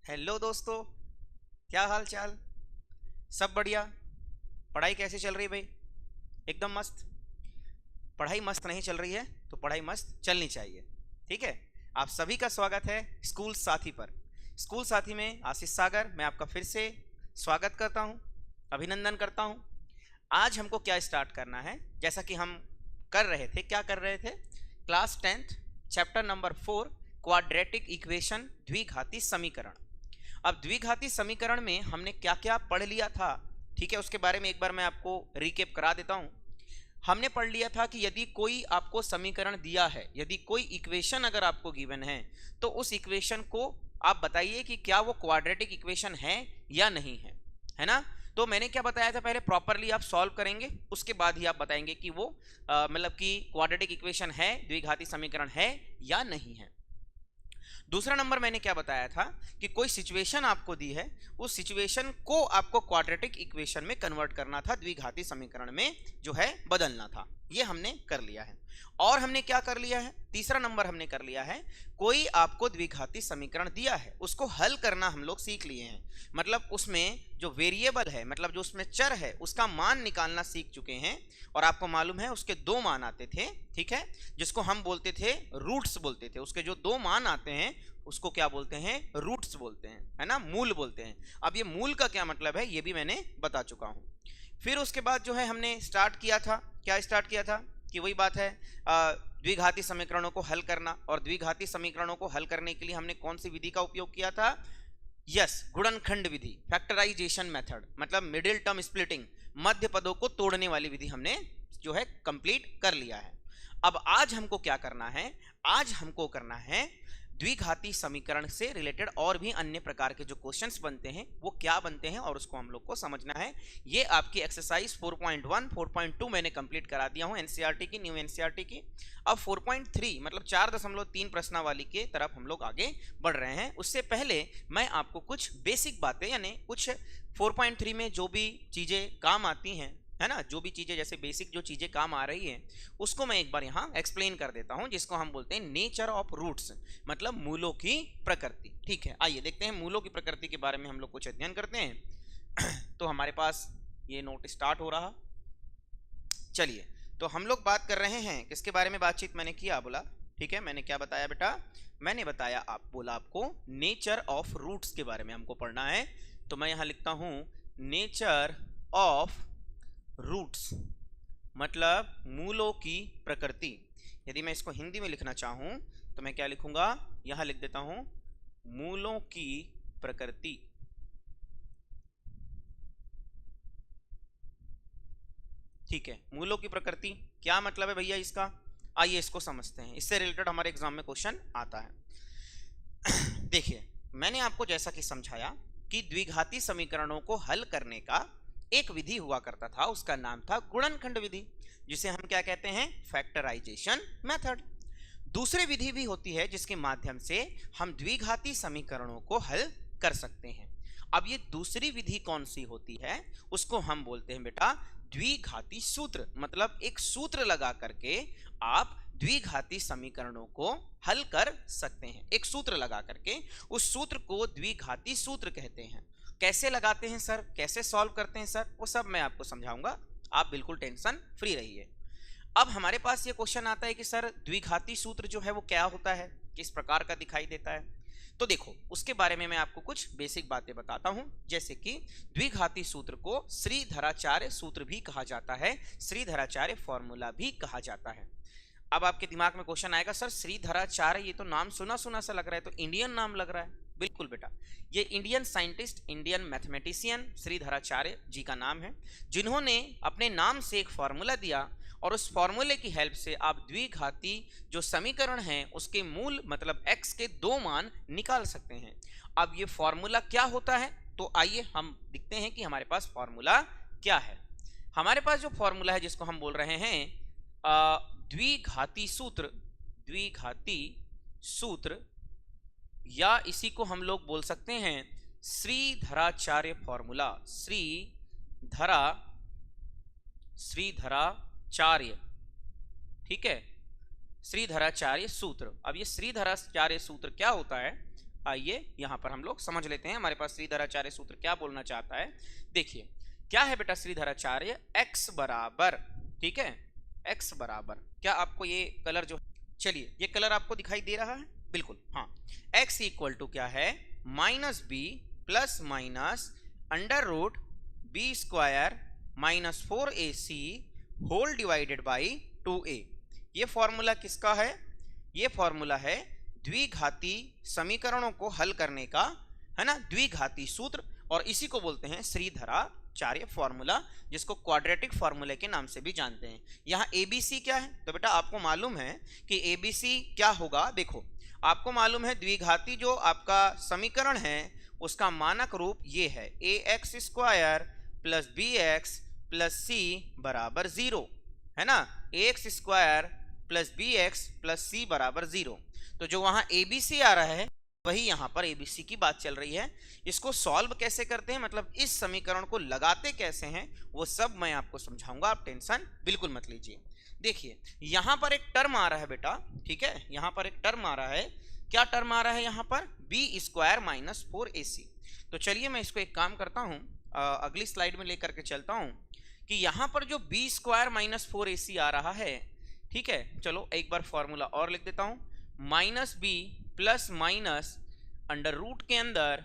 Hello दोस्तों, क्या हाल चाल। सब बढ़िया। पढ़ाई कैसे चल रही है भाई? एकदम मस्त। पढ़ाई मस्त नहीं चल रही है तो पढ़ाई मस्त चलनी चाहिए। ठीक है। आप सभी का स्वागत है स्कूल साथी पर। स्कूल साथी में आशीष सागर मैं आपका फिर से स्वागत करता हूं, अभिनंदन करता हूं। आज हमको क्या स्टार्ट करना है, जैसा कि हम कर रहे थे, क्या कर रहे थे, class 10th chapter number 4 quadratic equation द्विघाती समीकरण। अब द्विघाती समीकरण में हमने क्या क्या पढ़ लिया था, ठीक है, उसके बारे में एक बार मैं आपको रिकेप करा देता हूं। हमने पढ़ लिया था कि यदि कोई आपको समीकरण दिया है, यदि कोई इक्वेशन अगर आपको गिवन है, तो उस इक्वेशन को आप बताइए कि क्या वो क्वाड्रेटिक इक्वेशन है या नहीं है ना। तो मैंने क्या बताया था, पहले प्रॉपरली आप सॉल्व करेंगे, उसके बाद ही आप बताएंगे कि वो मतलब कि क्वाड्रेटिक इक्वेशन है, द्विघाती समीकरण है या नहीं है। दूसरा नंबर मैंने क्या बताया था कि कोई सिचुएशन आपको दी है, उस सिचुएशन को आपको क्वाड्रेटिक इक्वेशन में कन्वर्ट करना था, द्विघाती समीकरण में जो है बदलना था। ये हमने कर लिया है। और हमने क्या कर लिया है, तीसरा नंबर हमने कर लिया है, कोई आपको द्विघाती समीकरण दिया है उसको हल करना हम लोग सीख लिए हैं। मतलब उसमें जो वेरिएबल है, मतलब जो उसमें चर है, उसका मान निकालना सीख चुके हैं। और आपको मालूम है उसके दो मान आते थे, ठीक है, जिसको हम बोलते थे रूट्स बोलते थे। उसके जो दो मान आते हैं उसको क्या बोलते हैं, रूट्स बोलते हैं, है ना, मूल बोलते हैं। अब ये मूल का क्या मतलब है ये भी मैंने बता चुका हूं। फिर उसके बाद जो है हमने स्टार्ट किया था, क्या स्टार्ट किया था कि वही बात है, द्विघाती समीकरणों को हल करना। और द्विघाती समीकरणों को हल करने के लिए हमने कौन सी विधि का उपयोग किया था? यस, गुणनखंड विधि, फैक्टराइजेशन मेथड, मतलब मिडिल टर्म स्प्लिटिंग, मध्य पदों को तोड़ने वाली विधि हमने जो है कंप्लीट कर लिया है। अब आज हमको क्या करना है, आज हमको करना है द्विघाती समीकरण से रिलेटेड और भी अन्य प्रकार के जो क्वेश्चंस बनते हैं वो क्या बनते हैं और उसको हम लोग को समझना है। ये आपकी एक्सरसाइज 4.1 4.2 मैंने कंप्लीट करा दिया हूं, एनसीईआरटी की, न्यू एनसीईआरटी की। अब 4.3 मतलब 4.3 प्रश्नावली के तरफ हम लोग आगे बढ़ रहे हैं। उससे पहले मैं आपको कुछ बेसिक बातें, यानी कुछ 4.3 में जो भी चीजें काम आती हैं, है ना, जो भी चीजें जैसे बेसिक जो चीजें काम आ रही हैं उसको मैं एक बार यहाँ एक्सप्लेन कर देता हूँ, जिसको हम बोलते हैं नेचर ऑफ रूट्स, मतलब मूलों की प्रकृति। ठीक है, आइए देखते हैं मूलों की प्रकृति के बारे में हम लोग कुछ अध्ययन करते हैं। तो हमारे पास ये नोट स्टार्ट हो रहा। चलिए, तो हम लोग बात कर रहे हैं किसके बारे में, बातचीत मैंने किया, बोला ठीक है, मैंने क्या बताया बेटा, मैंने बताया आप बोला आपको नेचर ऑफ रूट्स के बारे में हमको पढ़ना है। तो मैं यहाँ लिखता हूँ नेचर ऑफ रूट्स, मतलब मूलों की प्रकृति। यदि मैं इसको हिंदी में लिखना चाहूं तो मैं क्या लिखूंगा, यहां लिख देता हूं मूलों की प्रकृति। ठीक है, मूलों की प्रकृति क्या मतलब है भैया इसका, आइए इसको समझते हैं, इससे रिलेटेड हमारे एग्जाम में क्वेश्चन आता है। देखिए, मैंने आपको जैसा कि समझाया कि द्विघाती समीकरणों को हल करने का एक विधि हुआ करता था, उसका नाम था गुणनखंड विधि, जिसे हम क्या कहते हैं, फैक्टराइजेशन मेथड। दूसरी विधि भी होती है जिसके माध्यम से हम द्विघाती समीकरणों को हल कर सकते हैं। अब ये दूसरी विधि कौन सी होती है, उसको हम बोलते हैं बेटा द्विघाती सूत्र, मतलब एक सूत्र लगा करके आप द्विघाती समीकरणों को हल कर सकते हैं। एक सूत्र लगा करके, उस सूत्र को द्विघाती सूत्र कहते हैं। कैसे लगाते हैं सर, कैसे सॉल्व करते हैं सर, वो सब मैं आपको समझाऊंगा, आप बिल्कुल टेंशन फ्री रहिए। अब हमारे पास ये क्वेश्चन आता है कि सर द्विघाती सूत्र जो है वो क्या होता है, किस प्रकार का दिखाई देता है। तो देखो, उसके बारे में मैं आपको कुछ बेसिक बातें बताता हूं, जैसे कि द्विघाती सूत्र को श्रीधराचार्य सूत्र भी कहा जाता है, श्रीधराचार्य फॉर्मूला भी कहा जाता है। अब आपके दिमाग में क्वेश्चन आएगा, सर श्रीधराचार्य, ये तो नाम सुना सुना सा लग रहा है, तो इंडियन नाम लग रहा है। बिल्कुल बेटा, ये Indian scientist, Indian mathematician Shridharacharya ji का नाम है, जिन्होंने अपने नाम से एक फॉर्मूला दिया और उस फॉर्मूले की हेल्प से आप द्विघाती जो समीकरण है उसके मूल, मतलब x के दो मान निकाल सकते हैं। अब ये फॉर्मूला क्या होता है, तो आइए हम देखते हैं कि हमारे पास फॉर्मूला क्या है। हमारे पास जो फॉर्मूला है जिसको हम बोल रहे हैं द्विघाती सूत्र, द्विघाती सूत्र, या इसी को हम लोग बोल सकते हैं श्रीधराचार्य फॉर्मूला, श्रीधराचार्य, ठीक है, श्रीधराचार्य सूत्र। अब ये श्रीधराचार्य सूत्र क्या होता है, आइए यहां पर हम लोग समझ लेते हैं हमारे पास श्रीधराचार्य सूत्र क्या बोलना चाहता है। देखिए क्या है बेटा श्रीधराचार्य, x बराबर, ठीक है, x बराबर, क्या आपको ये कलर जो, चलिए ये कलर आपको दिखाई दे रहा है, बिल्कुल हाँ, x इक्वल टू क्या है, minus B plus minus under root B square minus 4ac whole divided by 2a। ये फॉर्मूला किसका है, ये फॉर्मूला है द्विघाती समीकरणों को हल करने का, है ना, द्विघाती सूत्र, और इसी को बोलते हैं श्रीधराचार्य फॉर्मूला, जिसको क्वाड्रेटिक फॉर्मूले के नाम से भी जानते हैं। यहाँ एबीसी क्या है, तो बेटा आपको मालूम है कि एबीसी क्या होगा, देखो आपको मालूम है द्विघाती जो आपका समीकरण है उसका मानक रूप ये है, a x square plus b x plus c बराबर 0, है ना, a x square plus b x plus c बराबर 0। तो जो वहां एबीसी आ रहा है वही यहां पर एबीसी की बात चल रही है। इसको सॉल्व कैसे करते हैं, मतलब इस समीकरण को लगाते कैसे हैं, वो सब मैं आपको समझाऊंगा, आप टेंशन बिल्कुल मत लीजिए। देखिए यहां पर एक टर्म आ रहा है बेटा, ठीक है, यहां पर एक टर्म आ रहा है, क्या टर्म आ रहा है यहाँ पर, बी स्क्वायर माइनस 4ac। तो चलिए मैं इसको एक काम करता हूँ, अगली स्लाइड में लेकर के चलता हूँ कि यहाँ पर जो बी स्क्वायर माइनस 4ac आ रहा है, ठीक है, चलो एक बार फॉर्मूला और लिख देता हूँ, minus B plus minus under root के अंदर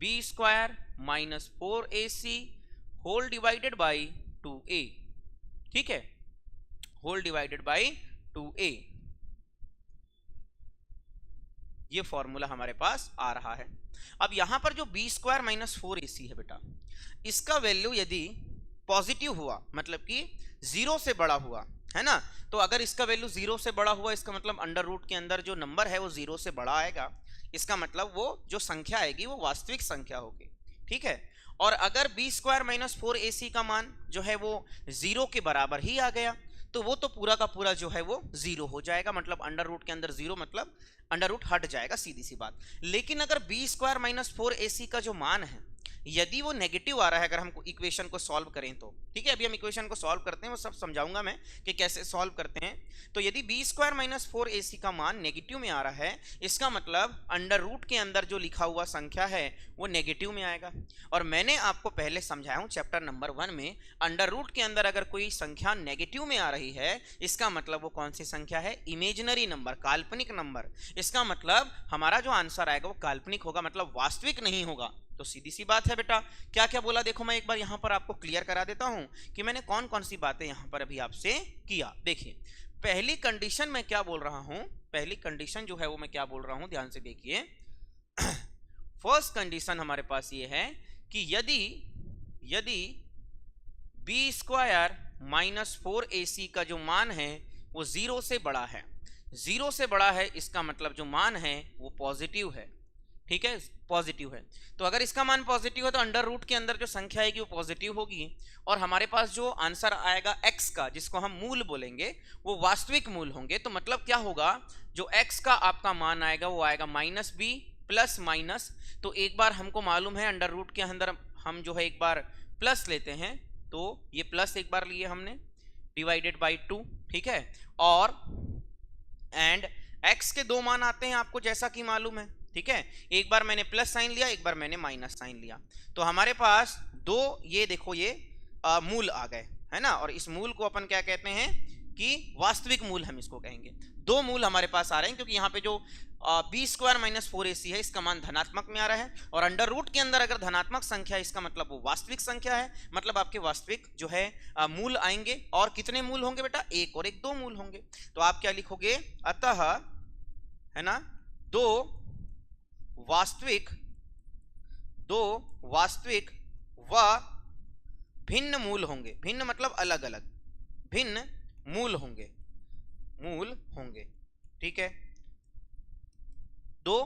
B square minus 4ac whole divided by 2a, ठीक है, होल डिवाइडेड बाई 2a, ये फॉर्मूला हमारे पास आ रहा है। अब यहां पर जो बी स्क्वायर माइनस 4ac है बेटा, इसका वैल्यू यदि पॉजिटिव हुआ, मतलब कि 0 से बड़ा हुआ, है ना, तो अगर इसका वैल्यू 0 से बड़ा हुआ इसका मतलब अंडर रूट के अंदर जो नंबर है वो 0 से बड़ा आएगा, इसका मतलब वो जो संख्या आएगी वो वास्तविक संख्या होगी, ठीक है। और अगर बी स्क्वायर माइनस 4ac का मान जो है वो 0 के बराबर ही आ गया, तो वो तो पूरा का पूरा जो है वो 0 हो जाएगा, मतलब अंडर रूट के अंदर 0 मतलब अंडर रूट हट जाएगा, सीधी सी बात। लेकिन अगर बी स्क्वायर माइनस 4ac का जो मान है यदि वो नेगेटिव आ रहा है, अगर हम इक्वेशन को सॉल्व करें तो, ठीक है, अभी हम इक्वेशन को सॉल्व करते हैं, वो सब समझाऊंगा मैं कि कैसे सॉल्व करते हैं। तो यदि बी स्क्वायर माइनस 4ac का मान नेगेटिव में आ रहा है, इसका मतलब अंडर रूट के अंदर जो लिखा हुआ संख्या है वो नेगेटिव में आएगा। और मैंने आपको पहले समझाया हूं चैप्टर नंबर 1 में, अंडर रूट के अंदर अगर कोई संख्या नेगेटिव में आ रही है इसका मतलब वो कौन सी संख्या है, इमेजिनरी नंबर, काल्पनिक नंबर। इसका मतलब हमारा जो आंसर आएगा वो काल्पनिक होगा, मतलब वास्तविक नहीं होगा। तो सीधी सी बात है बेटा, क्या क्या बोला देखो, मैं एक बार यहां पर आपको क्लियर करा देता हूं कि मैंने कौन कौन सी बातें यहां पर अभी आपसे किया। देखिए पहली कंडीशन मैं क्या बोल रहा हूं, पहली कंडीशन जो है वो मैं क्या बोल रहा हूं, ध्यान से देखिए। फर्स्ट कंडीशन हमारे पास ये है कि यदि बी स्क्वायर माइनस 4ac का जो मान है वो 0 से बड़ा है, 0 से बड़ा है इसका मतलब जो मान है वो पॉजिटिव है, ठीक है, पॉजिटिव है। तो अगर इसका मान पॉजिटिव है तो अंडर रूट के अंदर जो संख्या आएगी वो पॉजिटिव होगी, और हमारे पास जो आंसर आएगा x का, जिसको हम मूल बोलेंगे, वो वास्तविक मूल होंगे। तो मतलब क्या होगा, जो x का आपका मान आएगा वो आएगा माइनस बी प्लस माइनस, तो एक बार हमको मालूम है अंडर रूट के अंदर हम जो है एक बार प्लस लेते हैं, तो ये प्लस एक बार लिए हमने डिवाइडेड बाई 2, ठीक है, और एंड x के दो मान आते हैं आपको जैसा कि मालूम है, ठीक है, एक बार मैंने प्लस साइन लिया, एक बार मैंने माइनस साइन लिया, तो हमारे पास दो, ये देखो ये मूल आ गए, है ना, और इस मूल को अपन क्या कहते हैं कि वास्तविक मूल हम इसको कहेंगे। दो मूल हमारे पास आ रहे हैं क्योंकि यहाँ पे जो बी स्क्वायर माइनस 4ac है इसका मान धनात्मक में आ रहा है, और अंडर रूट के अंदर अगर धनात्मक संख्या है इसका मतलब वो वास्तविक संख्या है, मतलब आपके वास्तविक जो है मूल आएंगे। और कितने मूल होंगे बेटा, एक और एक दो मूल होंगे। तो आप क्या लिखोगे, अतः, है ना, दो वास्तविक व भिन्न मूल होंगे, भिन्न मतलब अलग अलग, भिन्न मूल होंगे, ठीक है, दो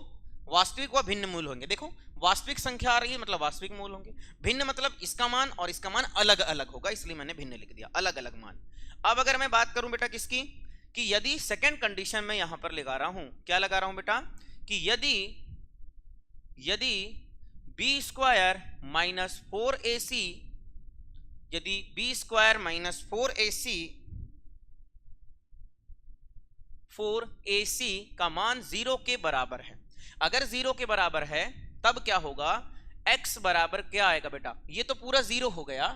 वास्तविक व भिन्न मूल होंगे। देखो वास्तविक संख्या आ रही है मतलब वास्तविक मूल होंगे, भिन्न मतलब इसका मान और इसका मान अलग अलग होगा, इसलिए मैंने भिन्न लिख दिया, अलग अलग मान। अब अगर मैं बात करूं बेटा किसकी, कि यदि सेकेंड कंडीशन में यहां पर लगा रहा हूं, क्या लगा रहा हूं बेटा, कि यदि बी स्क्वायर माइनस 4ac, यदि बी स्क्वायर माइनस 4ac का मान 0 के बराबर है, अगर 0 के बराबर है तब क्या होगा, x बराबर क्या आएगा बेटा, ये तो पूरा 0 हो गया,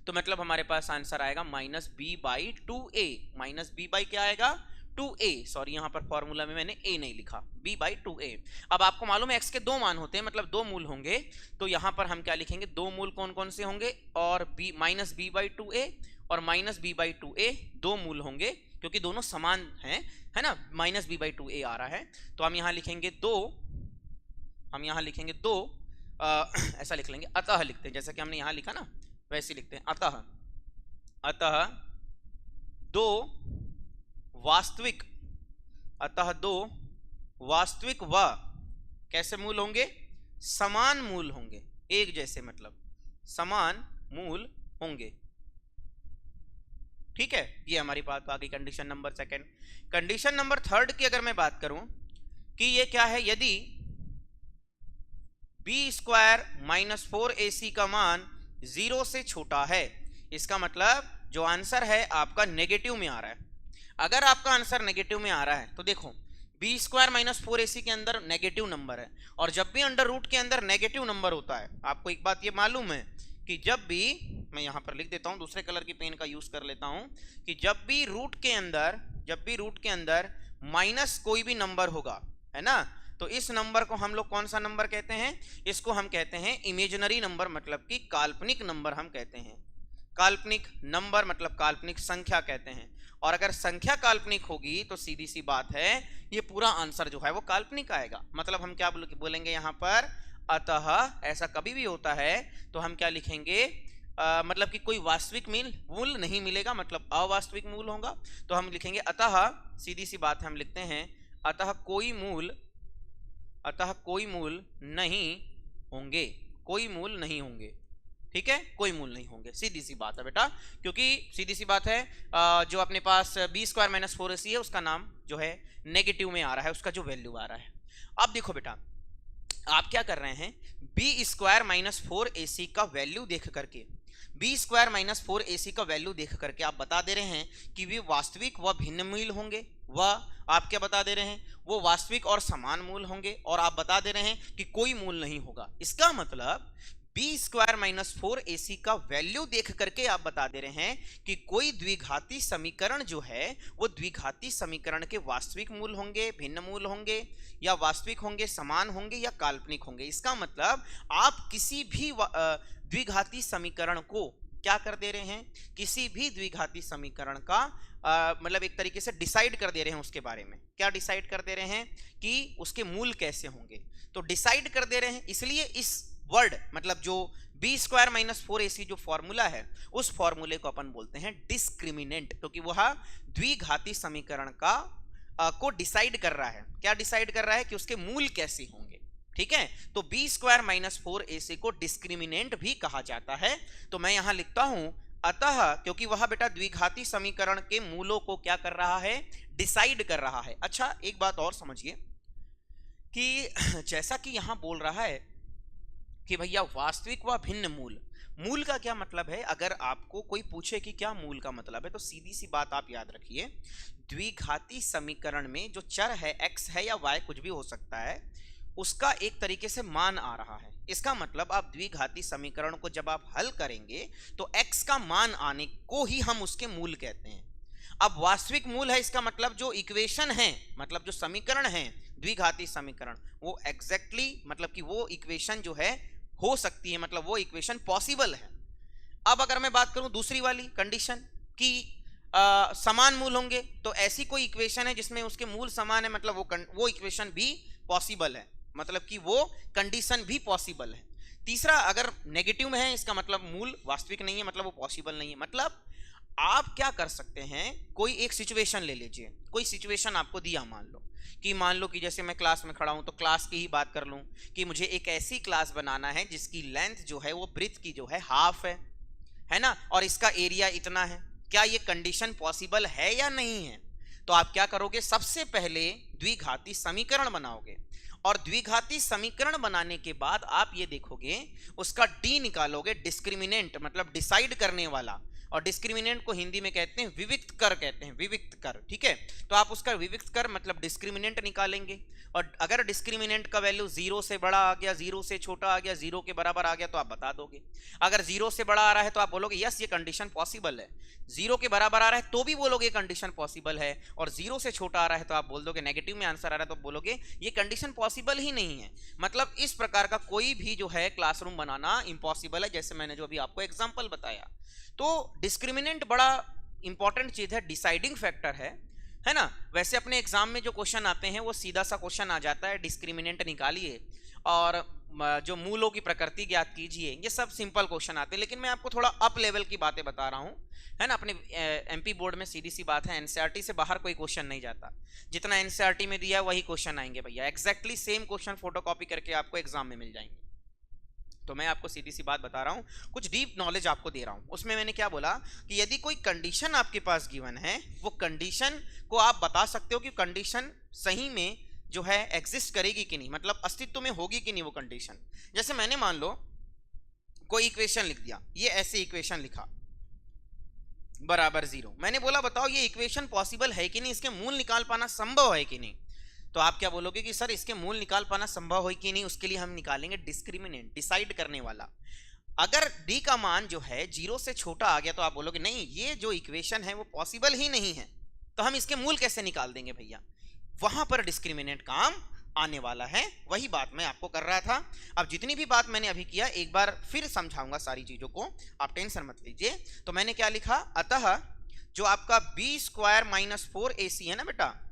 तो मतलब हमारे पास आंसर आएगा minus B by 2a। Minus B by क्या आएगा, 2a। सॉरी यहाँ पर फॉर्मूला में मैंने a नहीं लिखा, b बाई 2a। अब आपको मालूम है x के दो मान होते हैं, मतलब दो मूल होंगे, तो यहाँ पर हम क्या लिखेंगे, दो मूल कौन कौन से होंगे, और b minus B by 2a और माइनस बी बाई 2a दो मूल होंगे, क्योंकि दोनों समान हैं, है ना, माइनस बी बाई 2a आ रहा है। तो हम यहाँ लिखेंगे दो, हम यहाँ लिखेंगे दो, ऐसा लिख लेंगे, अतः लिखते हैं, जैसा कि हमने यहाँ लिखा ना वैसे लिखते हैं, अतः, अतः दो वास्तविक, अतः दो वास्तविक व कैसे मूल होंगे, समान मूल होंगे, एक जैसे मतलब समान मूल होंगे। ठीक है, ये हमारी बात आ गई condition number second. Condition number third की अगर मैं बात करूं कि ये क्या है, यदि बी स्क्वायर माइनस 4ac का मान 0 से छोटा है, इसका मतलब जो आंसर है आपका नेगेटिव में आ रहा है। अगर आपका आंसर नेगेटिव में आ रहा है तो देखो बी स्क्वायर माइनस 4ac के अंदर नेगेटिव नंबर है, और जब भी अंडर रूट के अंदर नेगेटिव नंबर होता है, आपको एक बात ये मालूम है कि जब भी, मैं यहां पर लिख देता हूं, दूसरे कलर की पेन का यूज कर लेता हूं, कि जब भी रूट के अंदर, जब भी रूट के अंदर माइनस कोई भी नंबर होगा, है ना, तो इस नंबर को हम लोग कौन सा नंबर कहते हैं, इसको हम कहते हैं इमेजिनरी नंबर, मतलब कि काल्पनिक नंबर हम कहते हैं। काल्पनिक नंबर मतलब काल्पनिक संख्या कहते हैं, और अगर संख्या काल्पनिक होगी तो सीधी सी बात है ये पूरा आंसर जो है वो काल्पनिक आएगा। मतलब हम क्या बोलेंगे यहाँ पर, अतः ऐसा कभी भी होता है तो हम क्या लिखेंगे, मतलब कि कोई वास्तविक मूल नहीं मिलेगा, मतलब अवास्तविक मूल होगा, तो हम लिखेंगे अतः, सीधी सी बात है हम लिखते हैं अतः कोई मूल, अतः कोई मूल नहीं होंगे, कोई मूल नहीं होंगे। ठीक है, कोई मूल नहीं होंगे, सीधी सी बात है बेटा, क्योंकि सीधी सी बात है जो अपने पास बी स्क्वायर माइनस 4ac है उसका नाम जो है नेगेटिव में आ रहा है, उसका जो वैल्यू आ रहा है। अब देखो बेटा आप क्या कर रहे हैं, बी स्क्वायर माइनस 4ac का वैल्यू देख करके, बी स्क्वायर माइनस 4ac का वैल्यू देख करके आप बता दे रहे हैं कि वे वास्तविक व भिन्न मूल होंगे, व आप क्या बता दे रहे हैं, वो वास्तविक और समान मूल होंगे, और आप बता दे रहे हैं कि कोई मूल नहीं होगा। इसका मतलब बी स्क्वायर माइनस 4ac का वैल्यू देख करके आप बता दे रहे हैं कि कोई द्विघाती समीकरण जो है वो द्विघाती समीकरण के वास्तविक मूल होंगे, भिन्न मूल होंगे, या वास्तविक होंगे, समान होंगे, या काल्पनिक होंगे। इसका मतलब आप किसी भी द्विघाती समीकरण को क्या कर दे रहे हैं, किसी भी द्विघाती समीकरण का मतलब एक तरीके से डिसाइड कर दे रहे हैं उसके बारे में। क्या डिसाइड कर दे रहे हैं कि उसके मूल कैसे होंगे, तो डिसाइड कर दे रहे हैं। इसलिए इस वर्ड मतलब जो बी स्क्वायर माइनस 4ac जो फॉर्मूला है उस फॉर्मूले को अपन बोलते हैं डिस्क्रिमिनेंट, क्योंकि वह द्विघाती समीकरण का को डिसाइड कर रहा है। क्या डिसाइड कर रहा है कि उसके मूल कैसे होंगे। ठीक है, तो बी स्क्वायर माइनस 4ac को डिस्क्रिमिनेंट भी कहा जाता है। तो मैं यहां लिखता हूं अतः, क्योंकि वह बेटा द्विघाती समीकरण के मूलों को क्या कर रहा है, डिसाइड कर रहा है। अच्छा एक बात और समझिए कि जैसा कि यहां बोल रहा है कि भैया वास्तविक व भिन्न मूल, मूल का क्या मतलब है, अगर आपको कोई पूछे कि क्या मूल का मतलब है तो सीधी सी बात आप याद रखिए, द्विघाती समीकरण में जो चर है x है या y कुछ भी हो सकता है, उसका एक तरीके से मान आ रहा है। इसका मतलब आप द्विघाती समीकरण को जब आप हल करेंगे तो x का मान आने को ही हम उसके मूल कहते हैं। अब वास्तविक मूल है, इसका मतलब जो इक्वेशन है, मतलब जो समीकरण है द्विघाती समीकरण, वो एग्जैक्टली मतलब कि वो इक्वेशन जो है हो सकती है, मतलब वो इक्वेशन पॉसिबल है। अब अगर मैं बात करूं दूसरी वाली कंडीशन कि समान मूल होंगे, तो ऐसी कोई इक्वेशन है जिसमें उसके मूल समान है, मतलब वो इक्वेशन भी पॉसिबल है, मतलब कि वो कंडीशन भी पॉसिबल है। तीसरा, अगर नेगेटिव में है इसका मतलब मूल वास्तविक नहीं है, मतलब वो पॉसिबल नहीं है। मतलब आप क्या कर सकते हैं, कोई एक सिचुएशन ले लीजिए, कोई सिचुएशन आपको दिया, मान लो कि जैसे मैं क्लास में खड़ा हूं, तो क्लास की ही बात कर लूं कि मुझे एक ऐसी क्लास बनाना है जिसकी लेंथ जो है वो ब्रेथ की जो है हाफ है ना, और इसका एरिया इतना है। क्या ये कंडीशन पॉसिबल है या नहीं है? तो आप क्या करोगे, सबसे पहले द्विघाती समीकरण बनाओगे, और द्विघाती समीकरण बनाने के बाद आप ये देखोगे उसका डी निकालोगे, डिस्क्रिमिनेंट मतलब डिसाइड करने वाला, और डिस्क्रिमिनेंट को हिंदी में कहते हैं विविक्त कर, कहते हैं विविक्त कर। ठीक है, तो आप उसका विविक्त कर मतलब डिस्क्रिमिनेंट निकालेंगे, और अगर डिस्क्रिमिनेंट का वैल्यू 0 से बड़ा आ गया, 0 से छोटा आ गया, 0 के बराबर आ गया तो आप बता दोगे। अगर 0 से बड़ा आ रहा है तो आप बोलोगे यस ये कंडीशन पॉसिबल है, 0 के बराबर आ रहा है तो भी बोलोगे कंडीशन पॉसिबल है, और 0 से छोटा आ रहा है तो आप बोल दोगे, नेगेटिव में आंसर आ रहा है तो बोलोगे ये कंडीशन पॉसिबल ही नहीं है। मतलब इस प्रकार का कोई भी जो है क्लासरूम बनाना इम्पॉसिबल है, जैसे मैंने जो अभी आपको एग्जांपल बताया। तो डिस्क्रिमिनेंट बड़ा इंपॉर्टेंट चीज है, डिसाइडिंग फैक्टर है ना। वैसे अपने एग्जाम में जो क्वेश्चन आते हैं वो सीधा सा क्वेश्चन आ जाता है, डिस्क्रिमिनेंट निकालिए और जो मूलों की प्रकृति ज्ञात कीजिए, ये सब सिंपल क्वेश्चन आते हैं। लेकिन मैं आपको थोड़ा अप लेवल की बातें बता रहा हूँ, है ना। अपने एमपी बोर्ड में सीधी सी बात है, एनसीईआरटी से बाहर कोई क्वेश्चन नहीं जाता, जितना एनसीईआरटी में दिया वही क्वेश्चन आएंगे भैया, एग्जैक्टली सेम क्वेश्चन फोटोकॉपी करके आपको एग्जाम में मिल जाएंगे। तो मैं आपको सीधी सी बात बता रहा हूँ, कुछ डीप नॉलेज आपको दे रहा हूँ। उसमें मैंने क्या बोला कि यदि कोई कंडीशन आपके पास गिवन है, वो कंडीशन को आप बता सकते हो कि कंडीशन सही में जो है एग्जिस्ट करेगी कि नहीं, मतलब अस्तित्व में होगी कि नहीं वो कंडीशन। जैसे मैंने मान लो कोई इक्वेशन लिख दिया, ये ऐसे इक्वेशन लिखा बराबर 0, मैंने बोला बताओ ये इक्वेशन पॉसिबल है कि नहीं, इसके मूल निकाल पाना संभव है कि नहीं। तो आप क्या बोलोगे कि सर इसके मूल निकाल पाना संभव है कि नहीं, उसके लिए हम निकालेंगे डिस्क्रिमिनेंट, डिसाइड करने वाला। अगर d का मान जो है 0 से छोटा आ गया तो आप बोलोगे नहीं ये जो इक्वेशन है वो पॉसिबल ही नहीं है, तो हम इसके मूल कैसे निकाल देंगे भैया, वहां पर डिस्क्रिमिनेंट काम आने वाला है। वही बात मैं आपको कर रहा था। अब जितनी भी बात मैंने अभी किया एक बार फिर समझाऊंगा सारी चीजों को, आप टेंशन मत लीजिए। तो मैंने क्या लिखा, अतः जो आपका b स्क्वायर माइनस 4ac है ना बेटा,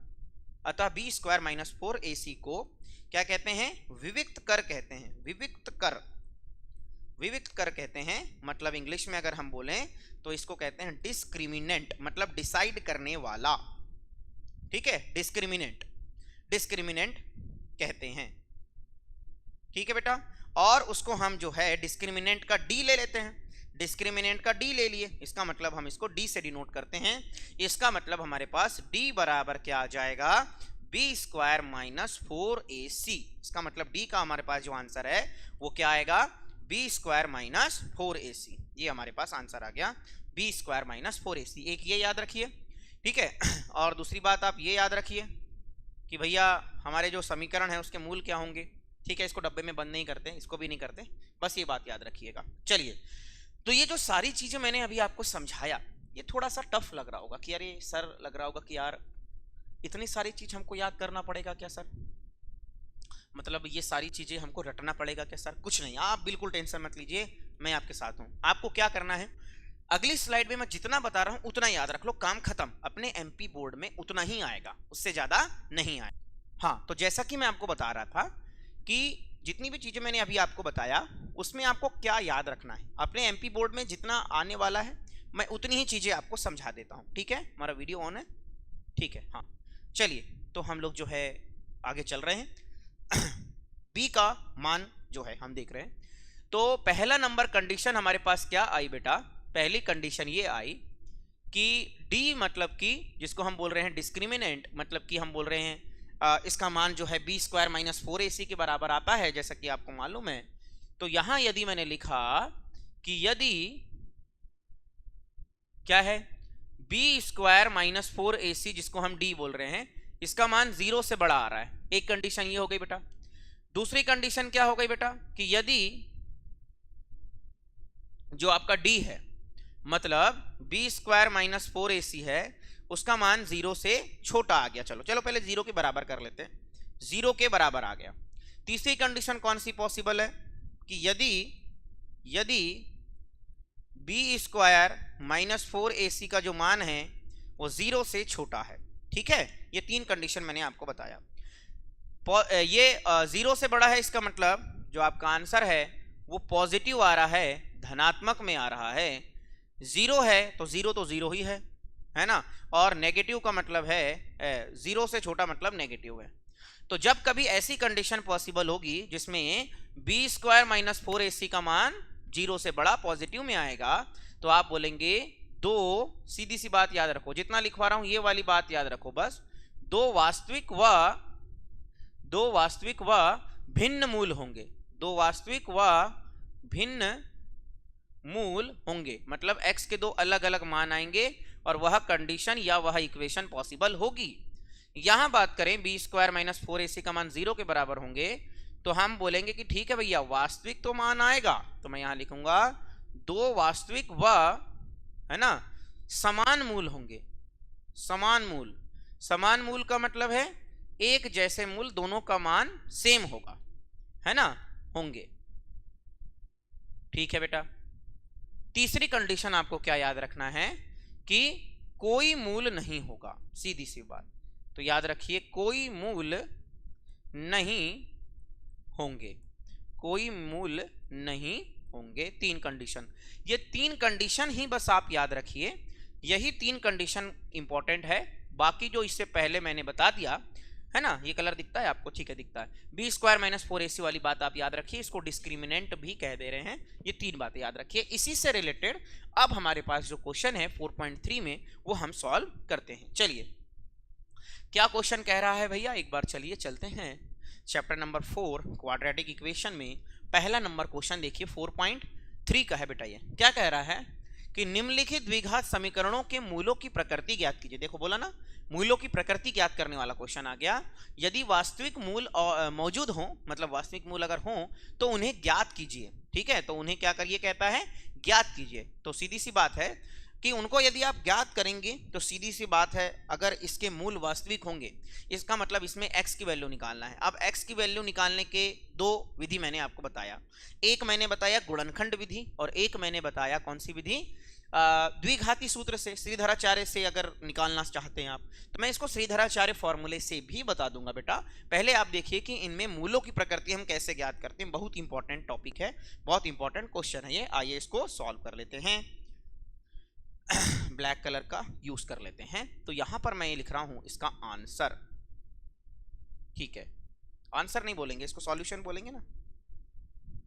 अतः b स्क्वायर माइनस 4ac को क्या कहते हैं, विविक्त कर कहते हैं, विविक्त कर, विविक्त कर कहते हैं। मतलब इंग्लिश में अगर हम बोलें तो इसको कहते हैं डिस्क्रिमिनेंट, मतलब डिसाइड करने वाला। ठीक है, डिस्क्रिमिनेंट, डिस्क्रिमिनेंट कहते हैं। ठीक है बेटा, और उसको हम जो है डिस्क्रिमिनेंट का d ले लेते हैं, डिस्क्रिमिनेंट का d ले लिए, इसका मतलब हम इसको d से डिनोट करते हैं। इसका मतलब हमारे पास d बराबर क्या आ जाएगा, b स्क्वायर माइनस 4ac। इसका मतलब d का हमारे पास जो आंसर है वो क्या आएगा, b स्क्वायर माइनस 4ac। ये हमारे पास आंसर आ गया b स्क्वायर माइनस 4ac। एक ये याद रखिए, ठीक है। और दूसरी बात आप ये याद रखिए कि भैया हमारे जो समीकरण है उसके मूल क्या होंगे। ठीक है, इसको डब्बे में बंद नहीं करते, इसको भी नहीं करते, बस ये बात याद रखिएगा। चलिए, तो ये जो सारी चीजें मैंने अभी आपको समझाया, ये थोड़ा सा टफ लग रहा होगा कि यार ये सर, लग रहा होगा कि यार इतनी सारी चीज हमको याद करना पड़ेगा क्या सर, मतलब ये सारी चीजें हमको रटना पड़ेगा क्या सर। कुछ नहीं, आप बिल्कुल टेंशन मत लीजिए, मैं आपके साथ हूं। आपको क्या करना है, अगली स्लाइड में मैं जितना बता रहा हूं उतना याद रख लो, काम खत्म। अपने एमपी बोर्ड में उतना ही आएगा, उससे ज्यादा नहीं आएगा। हाँ, तो जैसा कि मैं आपको बता रहा था कि जितनी भी चीजें मैंने अभी आपको बताया उसमें आपको क्या याद रखना है, अपने एमपी बोर्ड में जितना आने वाला है मैं उतनी ही चीजें आपको समझा देता हूं। ठीक है, हमारा वीडियो ऑन है, ठीक है। हाँ चलिए, तो हम लोग जो है आगे चल रहे हैं। बी का मान जो है हम देख रहे हैं। तो पहला नंबर कंडीशन हमारे पास क्या आई बेटा, पहली कंडीशन ये आई कि d मतलब कि जिसको हम बोल रहे हैं डिस्क्रिमिनेंट, मतलब कि हम बोल रहे हैं इसका मान जो है b स्क्वायर माइनस 4ac के बराबर आता है, जैसा कि आपको मालूम है। तो यहां यदि मैंने लिखा कि यदि क्या है b स्क्वायर माइनस 4ac, जिसको हम d बोल रहे हैं, इसका मान 0 से बड़ा आ रहा है, एक कंडीशन ये हो गई बेटा। दूसरी कंडीशन क्या हो गई बेटा कि यदि जो आपका d है, मतलब b स्क्वायर माइनस 4ac है, उसका मान 0 से छोटा आ गया। चलो चलो पहले 0 के बराबर कर लेते हैं, 0 के बराबर आ गया। तीसरी कंडीशन कौन सी पॉसिबल है कि यदि b स्क्वायर माइनस 4ac का जो मान है वो 0 से छोटा है। ठीक है, ये तीन कंडीशन मैंने आपको बताया। ये 0 से बड़ा है, इसका मतलब जो आपका आंसर है वो पॉजिटिव आ रहा है, धनात्मक में आ रहा है। 0 है तो 0 ही है ना, और नेगेटिव का मतलब है 0 से छोटा मतलब नेगेटिव है। तो जब कभी ऐसी कंडीशन पॉसिबल होगी जिसमें b स्क्वायर माइनस 4ac का मान 0 से बड़ा पॉजिटिव में आएगा, तो आप बोलेंगे दो, सीधी सी बात याद रखो, जितना लिखवा रहा हूं ये वाली बात याद रखो बस, दो वास्तविक व भिन्न मूल होंगे, दो वास्तविक व भिन्न मूल होंगे, मतलब x के दो अलग अलग मान आएंगे और वह कंडीशन या वह इक्वेशन पॉसिबल होगी। यहां बात करें बी स्क्वायर माइनस 4ac का मान 0 के बराबर होंगे तो हम बोलेंगे कि ठीक है भैया वास्तविक तो मान आएगा, तो मैं यहां लिखूंगा दो वास्तविक व है ना समान मूल होंगे। समान मूल, समान मूल का मतलब है एक जैसे मूल, दोनों का मान सेम होगा, है ना, होंगे। ठीक है बेटा। तीसरी कंडीशन आपको क्या याद रखना है कि कोई मूल नहीं होगा, सीधी सी बात। तो याद रखिए कोई मूल नहीं होंगे, कोई मूल नहीं होंगे। तीन कंडीशन, ये तीन कंडीशन ही बस आप याद रखिए, यही तीन कंडीशन इंपॉर्टेंट है। बाकी जो इससे पहले मैंने बता दिया है ना, ये कलर दिखता है आपको, ठीक है दिखता है। बी स्क्वायर माइनस 4ac वाली बात आप याद रखिए, इसको डिस्क्रिमिनेंट भी कह दे रहे हैं। ये तीन बातें याद रखिए। इसी से रिलेटेड अब हमारे पास जो क्वेश्चन है 4.3 में वो हम सॉल्व करते हैं। चलिए क्या क्वेश्चन कह रहा है भैया, एक बार चलिए चलते हैं चैप्टर नंबर 4 क्वाड्रेटिक इक्वेशन में। पहला नंबर क्वेश्चन देखिए 4.3 का है बेटा। ये क्या कह रहा है कि निम्नलिखित द्विघात समीकरणों के मूलों की प्रकृति ज्ञात कीजिए। देखो बोला ना मूलों की प्रकृति ज्ञात करने वाला क्वेश्चन आ गया। यदि वास्तविक मूल मौजूद हो, मतलब वास्तविक मूल अगर हो तो उन्हें ज्ञात कीजिए। ठीक है, तो उन्हें क्या करिए कहता है, ज्ञात कीजिए। तो सीधी सी बात है कि उनको यदि आप ज्ञात करेंगे तो सीधी सी बात है अगर इसके मूल वास्तविक होंगे इसका मतलब इसमें x की वैल्यू निकालना है। अब x की वैल्यू निकालने के दो विधि मैंने आपको बताया, एक मैंने बताया गुणनखंड विधि और एक मैंने बताया कौन सी विधि, द्विघाती सूत्र से, श्रीधराचार्य से अगर निकालना चाहते हैं आप तो मैं इसको श्रीधराचार्य फॉर्मूले से भी बता दूंगा बेटा। पहले आप देखिए कि इनमें मूलों की प्रकृति हम कैसे ज्ञात करते हैं, बहुत इंपॉर्टेंट टॉपिक है, बहुत इंपॉर्टेंट क्वेश्चन है ये। आइए इसको सॉल्व कर लेते हैं। ब्लैक कलर का यूज कर लेते हैं। तो यहां पर मैं ये लिख रहा हूं इसका आंसर। ठीक है, आंसर नहीं बोलेंगे इसको, सॉल्यूशन बोलेंगे ना,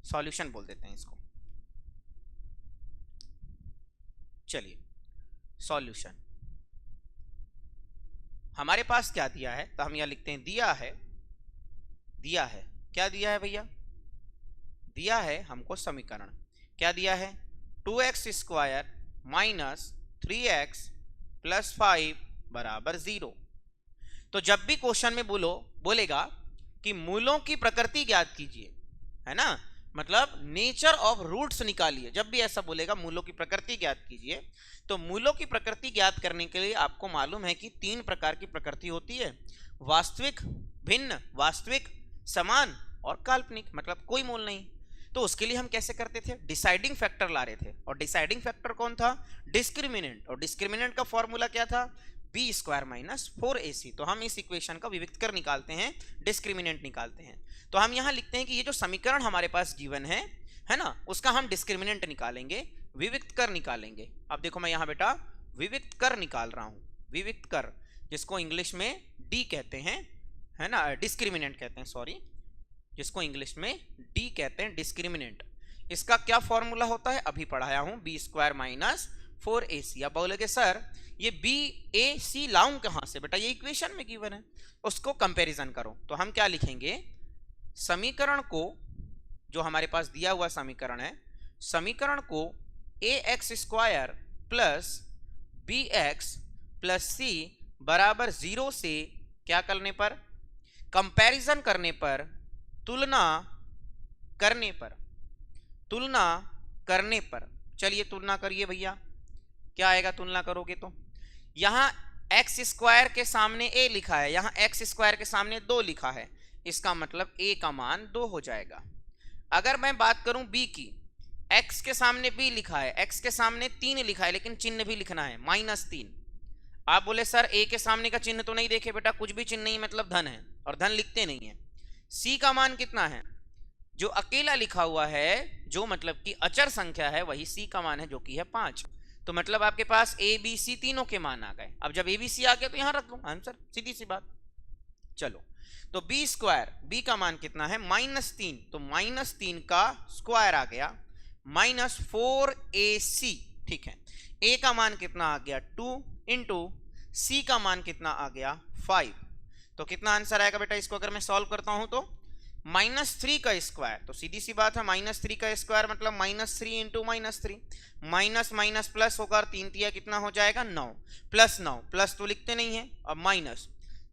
सॉल्यूशन बोल देते हैं इसको। चलिए सॉल्यूशन हमारे पास क्या दिया है, तो हम यहां लिखते हैं दिया है, दिया है क्या दिया है भैया, दिया है हमको समीकरण, क्या दिया है 2x square minus 3x plus 5 बराबर 0। तो जब भी क्वेश्चन में बोलेगा कि मूलों की प्रकृति ज्ञात कीजिए, है ना, मतलब नेचर ऑफ रूट्स निकालिए, जब भी ऐसा बोलेगा मूलों की प्रकृति ज्ञात कीजिए, तो मूलों की प्रकृति ज्ञात करने के लिए आपको मालूम है कि तीन प्रकार की प्रकृति होती है, वास्तविक, भिन्न, वास्तविक, समान और काल्पनिक, मतलब कोई मूल नहीं। तो उसके लिए हम कैसे करते थे, डिसाइडिंग फैक्टर ला रहे थे, और डिसाइडिंग फैक्टर कौन था, डिस्क्रिमिनेंट, और डिस्क्रिमिनेंट का फॉर्मूला क्या था, बी स्क्वायर माइनस 4ac। तो हम इस इक्वेशन का विविक्त कर निकालते हैं, डिस्क्रिमिनेंट निकालते हैं। तो हम यहां लिखते हैं कि ये जो समीकरण हमारे पास गिवन है ना, उसका हम डिस्क्रिमिनेंट निकालेंगे, विविक्त कर निकालेंगे। अब देखो मैं यहां बेटा विविक्त कर निकाल रहा हूं, विविक्त कर, जिसको इंग्लिश में डी कहते हैं, है ना, डिस्क्रिमिनेंट कहते हैं, सॉरी, जिसको इंग्लिश में डी कहते हैं, डिस्क्रिमिनेंट। इसका क्या फॉर्मूला होता है, अभी पढ़ाया हूं, बी स्क्वायर माइनस 4ac। अब बोलोगे सर ये बी ए सी लाऊं कहां से, बेटा ये इक्वेशन में गिवन है, उसको कंपैरिजन करो। तो हम क्या लिखेंगे, समीकरण को, जो हमारे पास दिया हुआ समीकरण है, समीकरण को ax square plus b x plus c बराबर 0 से क्या करने पर, कंपैरिजन करने पर, तुलना करने पर, तुलना करने पर, चलिए तुलना करिए भैया, क्या आएगा तुलना करोगे तो, यहां एक्स स्क्वायर के सामने ए लिखा है, यहां एक्स स्क्वायर के सामने 2 लिखा है, इसका मतलब ए का मान 2 हो जाएगा। अगर मैं बात करूं बी की, एक्स के सामने बी लिखा है, एक्स के सामने 3 लिखा है, लेकिन चिन्ह भी लिखना है -3। आप बोले सर ए के सामने का चिन्ह तो नहीं देखे, बेटा कुछ भी चिन्ह नहीं मतलब धन है, और धन लिखते नहीं है। सी का मान कितना है, जो अकेला लिखा हुआ है, जो मतलब कि अचर संख्या है, वही सी का मान है, जो कि है 5। तो मतलब आपके पास ए बी सी तीनों के मान आ गए। अब जब ए बी सी आ गया तो यहां रख दो आंसर, सीधी सी बात। चलो तो बी स्क्वायर, बी का मान कितना है -3, तो -3 का स्क्वायर आ गया -4ac। ठीक है, ए का मान कितना आ गया 2 इंटू सी का मान कितना आ गया 5। तो कितना आंसर आएगा बेटा, इसको अगर मैं सॉल्व करता हूं तो -3 का स्क्वायर, तो सीधी सी बात है -3 का स्क्वायर मतलब -3 इंटू -3, माइनस माइनस प्लस होगा, 3 तिया कितना हो जाएगा 9, +9, प्लस तो लिखते नहीं है, अब माइनस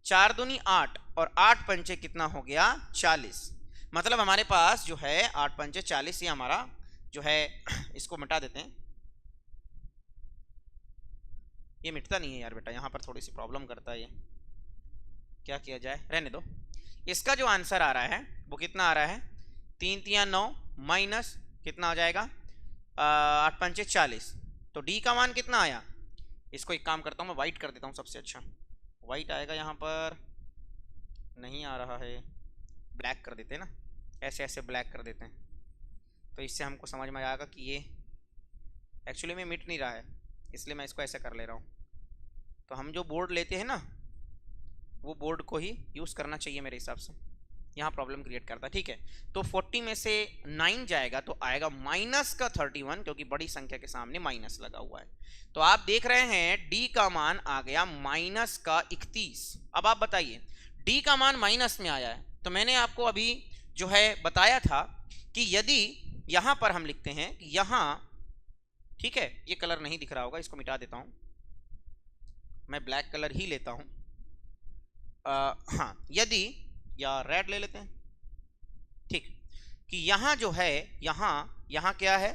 4 दूनी 8 और 8 पंचे कितना हो गया 40, मतलब हमारे पास जो है 8 पंचे 40, ये हमारा जो है इसको मिटा देते हैं, ये मिटता नहीं है यार बेटा, यहाँ पर थोड़ी सी प्रॉब्लम करता है ये, क्या किया जाए, रहने दो। इसका जो आंसर आ रहा है वो कितना आ रहा है 3 तिया 9 माइनस कितना हो जाएगा 8 पंचे 40, तो डी का मान कितना आया, इसको एक काम करता हूँ मैं वाइट कर देता हूँ, सबसे अच्छा वाइट आएगा, यहाँ पर नहीं आ रहा है, ब्लैक कर देते हैं ना, ऐसे ऐसे ब्लैक कर देते हैं, तो इससे हमको समझ में आएगा कि ये एक्चुअली में मिट नहीं रहा है, इसलिए मैं इसको ऐसे कर ले रहा हूँ। तो हम जो बोर्ड लेते हैं ना वो बोर्ड को ही यूज़ करना चाहिए मेरे हिसाब से, यहाँ प्रॉब्लम क्रिएट करता है। ठीक है, तो 40 में से 9 जाएगा तो आएगा माइनस का 31, क्योंकि बड़ी संख्या के सामने माइनस लगा हुआ है। तो आप देख रहे हैं डी का मान आ गया माइनस का 31। अब आप बताइए डी का मान माइनस में आया है, तो मैंने आपको अभी जो है बताया था कि यदि यहाँ पर हम लिखते हैं यहाँ, ठीक है, ये कलर नहीं दिख रहा होगा, इसको मिटा देता हूँ, मैं ब्लैक कलर ही लेता हूँ, हाँ यदि या रेड ले लेते हैं, ठीक, कि यहाँ जो है यहाँ क्या है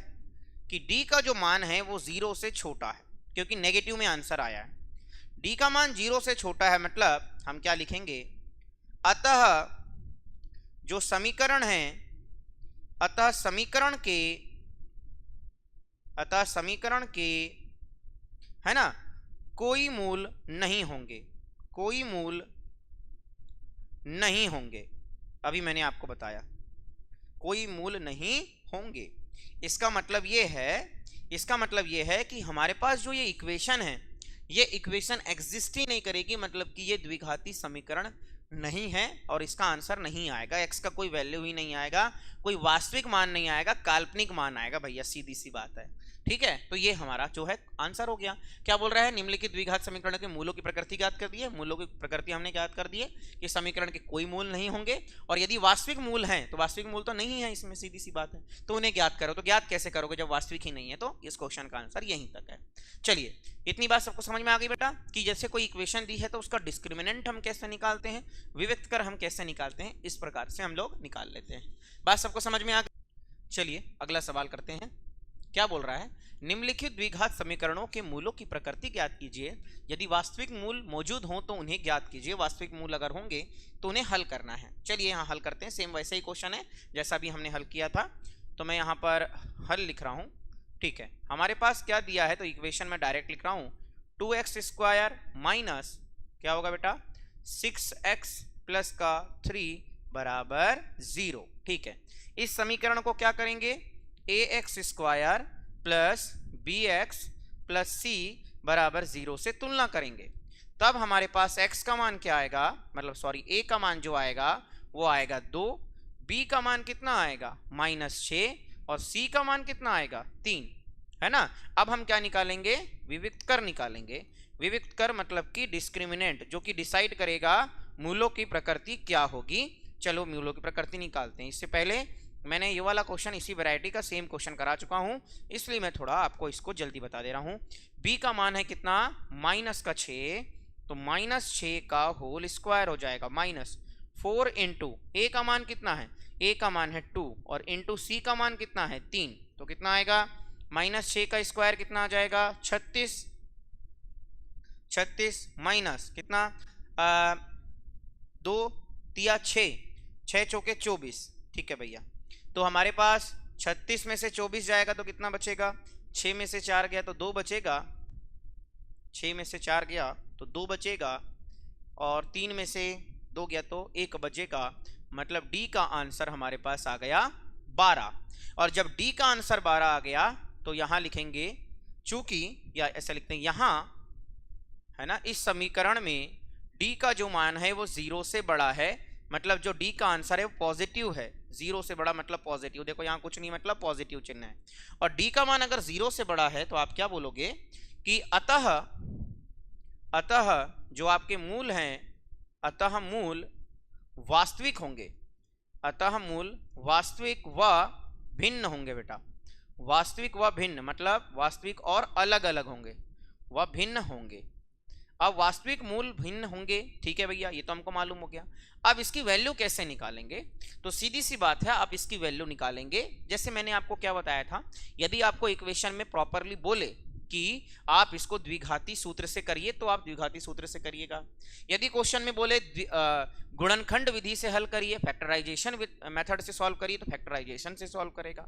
कि d का जो मान है वो 0 से छोटा है, क्योंकि नेगेटिव में आंसर आया है, d का मान 0 से छोटा है, मतलब हम क्या लिखेंगे, अतः जो समीकरण है, अतः समीकरण के है ना कोई मूल नहीं होंगे, कोई मूल नहीं होंगे, अभी मैंने आपको बताया कोई मूल नहीं होंगे। इसका मतलब ये है कि हमारे पास जो ये इक्वेशन है, ये इक्वेशन एग्जिस्ट ही नहीं करेगी, मतलब कि ये द्विघाती समीकरण नहीं है और इसका आंसर नहीं आएगा, एक्स का कोई वैल्यू ही नहीं आएगा, कोई वास्तविक मान नहीं आएगा, काल्पनिक मान आएगा भैया, सीधी सी बात है। ठीक है, तो ये हमारा जो है आंसर हो गया। क्या बोल रहा है, निम्नलिखित द्विघात समीकरण के मूलों की प्रकृति ज्ञात कर दी है, मूलों की प्रकृति हमने ज्ञात कर दी है कि समीकरण के कोई मूल नहीं होंगे, और यदि वास्तविक मूल हैं तो वास्तविक मूल तो नहीं है इसमें, सीधी सी बात है, तो उन्हें ज्ञात करो। तो ज्ञात कैसे करोगे जब वास्तविक ही नहीं है, तो इस क्वेश्चन का आंसर यहीं तक है। चलिए, इतनी बात सबको समझ में आ गई बेटा कि जैसे कोई इक्वेशन दी है तो उसका डिस्क्रिमिनेंट हम कैसे निकालते हैं, विविक्त कर हम कैसे निकालते हैं, इस प्रकार से हम लोग निकाल लेते हैं। बात सबको समझ में आ गई। चलिए अगला सवाल करते हैं। क्या बोल रहा है, निम्नलिखित द्विघात समीकरणों के मूलों की प्रकृति ज्ञात कीजिए, यदि वास्तविक मूल मौजूद हो तो उन्हें ज्ञात कीजिए, वास्तविक मूल अगर होंगे तो उन्हें हल करना है। चलिए यहाँ हल करते हैं, सेम वैसे ही क्वेश्चन है जैसा भी हमने हल किया था, तो मैं यहाँ पर हल लिख रहा हूँ। ठीक है, हमारे पास क्या दिया है, तो इक्वेशन में डायरेक्ट लिख रहा हूँ, 2x² माइनस क्या होगा बेटा 6x प्लस का 3 बराबर 0। ठीक है, इस समीकरण को क्या करेंगे, ax² plus bx plus c बराबर 0 से तुलना करेंगे, तब हमारे पास x का मान क्या आएगा, मतलब सॉरी a का मान जो आएगा वो आएगा 2, b का मान कितना आएगा -6 और c का मान कितना आएगा 3, है ना। अब हम क्या निकालेंगे, विविक्त कर निकालेंगे। विविक्त कर मतलब कि डिस्क्रिमिनेंट, जो कि डिसाइड करेगा मूलों की प्रकृति क्या होगी। चलो मूलों की प्रकृति निकालते हैं। इससे पहले मैंने ये वाला क्वेश्चन इसी वैरायटी का सेम क्वेश्चन करा चुका हूं, इसलिए मैं थोड़ा आपको इसको जल्दी बता दे रहा हूं। b का मान है कितना -6, तो -6 का होल स्क्वायर हो जाएगा -4 इंटू a का मान कितना है, a का मान है 2 और इंटू c का मान कितना है 3, तो कितना आएगा -6 का स्क्वायर कितना आ जाएगा 36 माइनस कितना 2 तिया 6 चौके 24। ठीक है भैया, तो हमारे पास 36 में से 24 जाएगा तो कितना बचेगा, 6 में से 4 गया तो 2 बचेगा, 6 में से 4 गया तो 2 बचेगा, और 3 में से 2 गया तो 1 बचेगा, मतलब डी का आंसर हमारे पास आ गया 12। और जब डी का आंसर 12 आ गया तो यहाँ लिखेंगे चूंकि, या ऐसा लिखते हैं यहाँ, है ना, इस समीकरण में डी का जो मान है वो 0 से बड़ा है, मतलब जो डी का आंसर है वो पॉजिटिव है, 0 से बड़ा मतलब पॉजिटिव, देखो यहाँ कुछ नहीं मतलब पॉजिटिव चिन्ह है, और डी का मान अगर 0 से बड़ा है तो आप क्या बोलोगे कि अतः जो आपके मूल हैं, अतः मूल वास्तविक होंगे, अतः मूल वास्तविक व भिन्न होंगे बेटा। वास्तविक व भिन्न मतलब वास्तविक और अलग अलग होंगे, व भिन्न होंगे। अब वास्तविक मूल भिन्न होंगे, ठीक है भैया, ये तो हमको मालूम हो गया। अब इसकी वैल्यू कैसे निकालेंगे? तो सीधी सी बात है, आप इसकी वैल्यू निकालेंगे जैसे मैंने आपको क्या बताया था। यदि आपको इक्वेशन में प्रॉपरली बोले कि आप इसको द्विघाती सूत्र से करिए तो आप द्विघाती सूत्र से करिएगा। यदि क्वेश्चन में बोले गुणनखंड विधि से हल करिए, फैक्टराइजेशन मेथड से सॉल्व करिए, तो फैक्टराइजेशन से सॉल्व करेगा।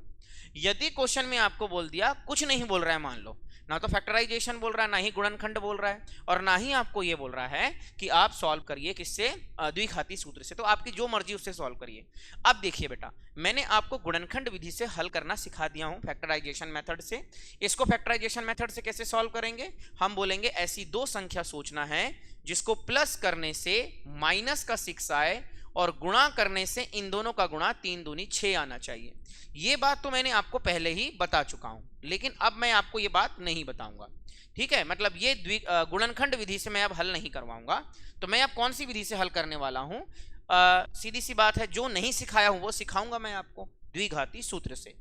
यदि क्वेश्चन में आपको बोल दिया, कुछ नहीं बोल रहा है, मान लो ना तो फैक्टराइजेशन बोल रहा है, ना ही गुणनखंड बोल रहा है, और ना ही आपको ये बोल रहा है कि आप सॉल्व करिए किससे, द्विघाती सूत्र से, तो आपकी जो मर्जी उससे सॉल्व करिए। अब देखिए बेटा, मैंने आपको गुणनखंड विधि से हल करना सिखा दिया हूं फैक्टराइजेशन मेथड से। इसको फैक्टराइजेशन मेथड से कैसे सॉल्व करेंगे? हम बोलेंगे ऐसी दो संख्या सोचना है जिसको प्लस करने से माइनस का 6 आए और गुणा करने से इन दोनों का गुणा 3 दूनी 6 आना चाहिए। ये बात तो मैंने आपको पहले ही बता चुका हूं, लेकिन अब मैं आपको ये बात नहीं बताऊंगा, ठीक है। मतलब ये गुणनखंड विधि से मैं अब हल नहीं करवाऊंगा, तो मैं अब कौन सी विधि से हल करने वाला हूं? सीधी सी बात है, जो नहीं सिखाया हूं वो सिखाऊंगा मैं आपको, द्विघाती सूत्र से।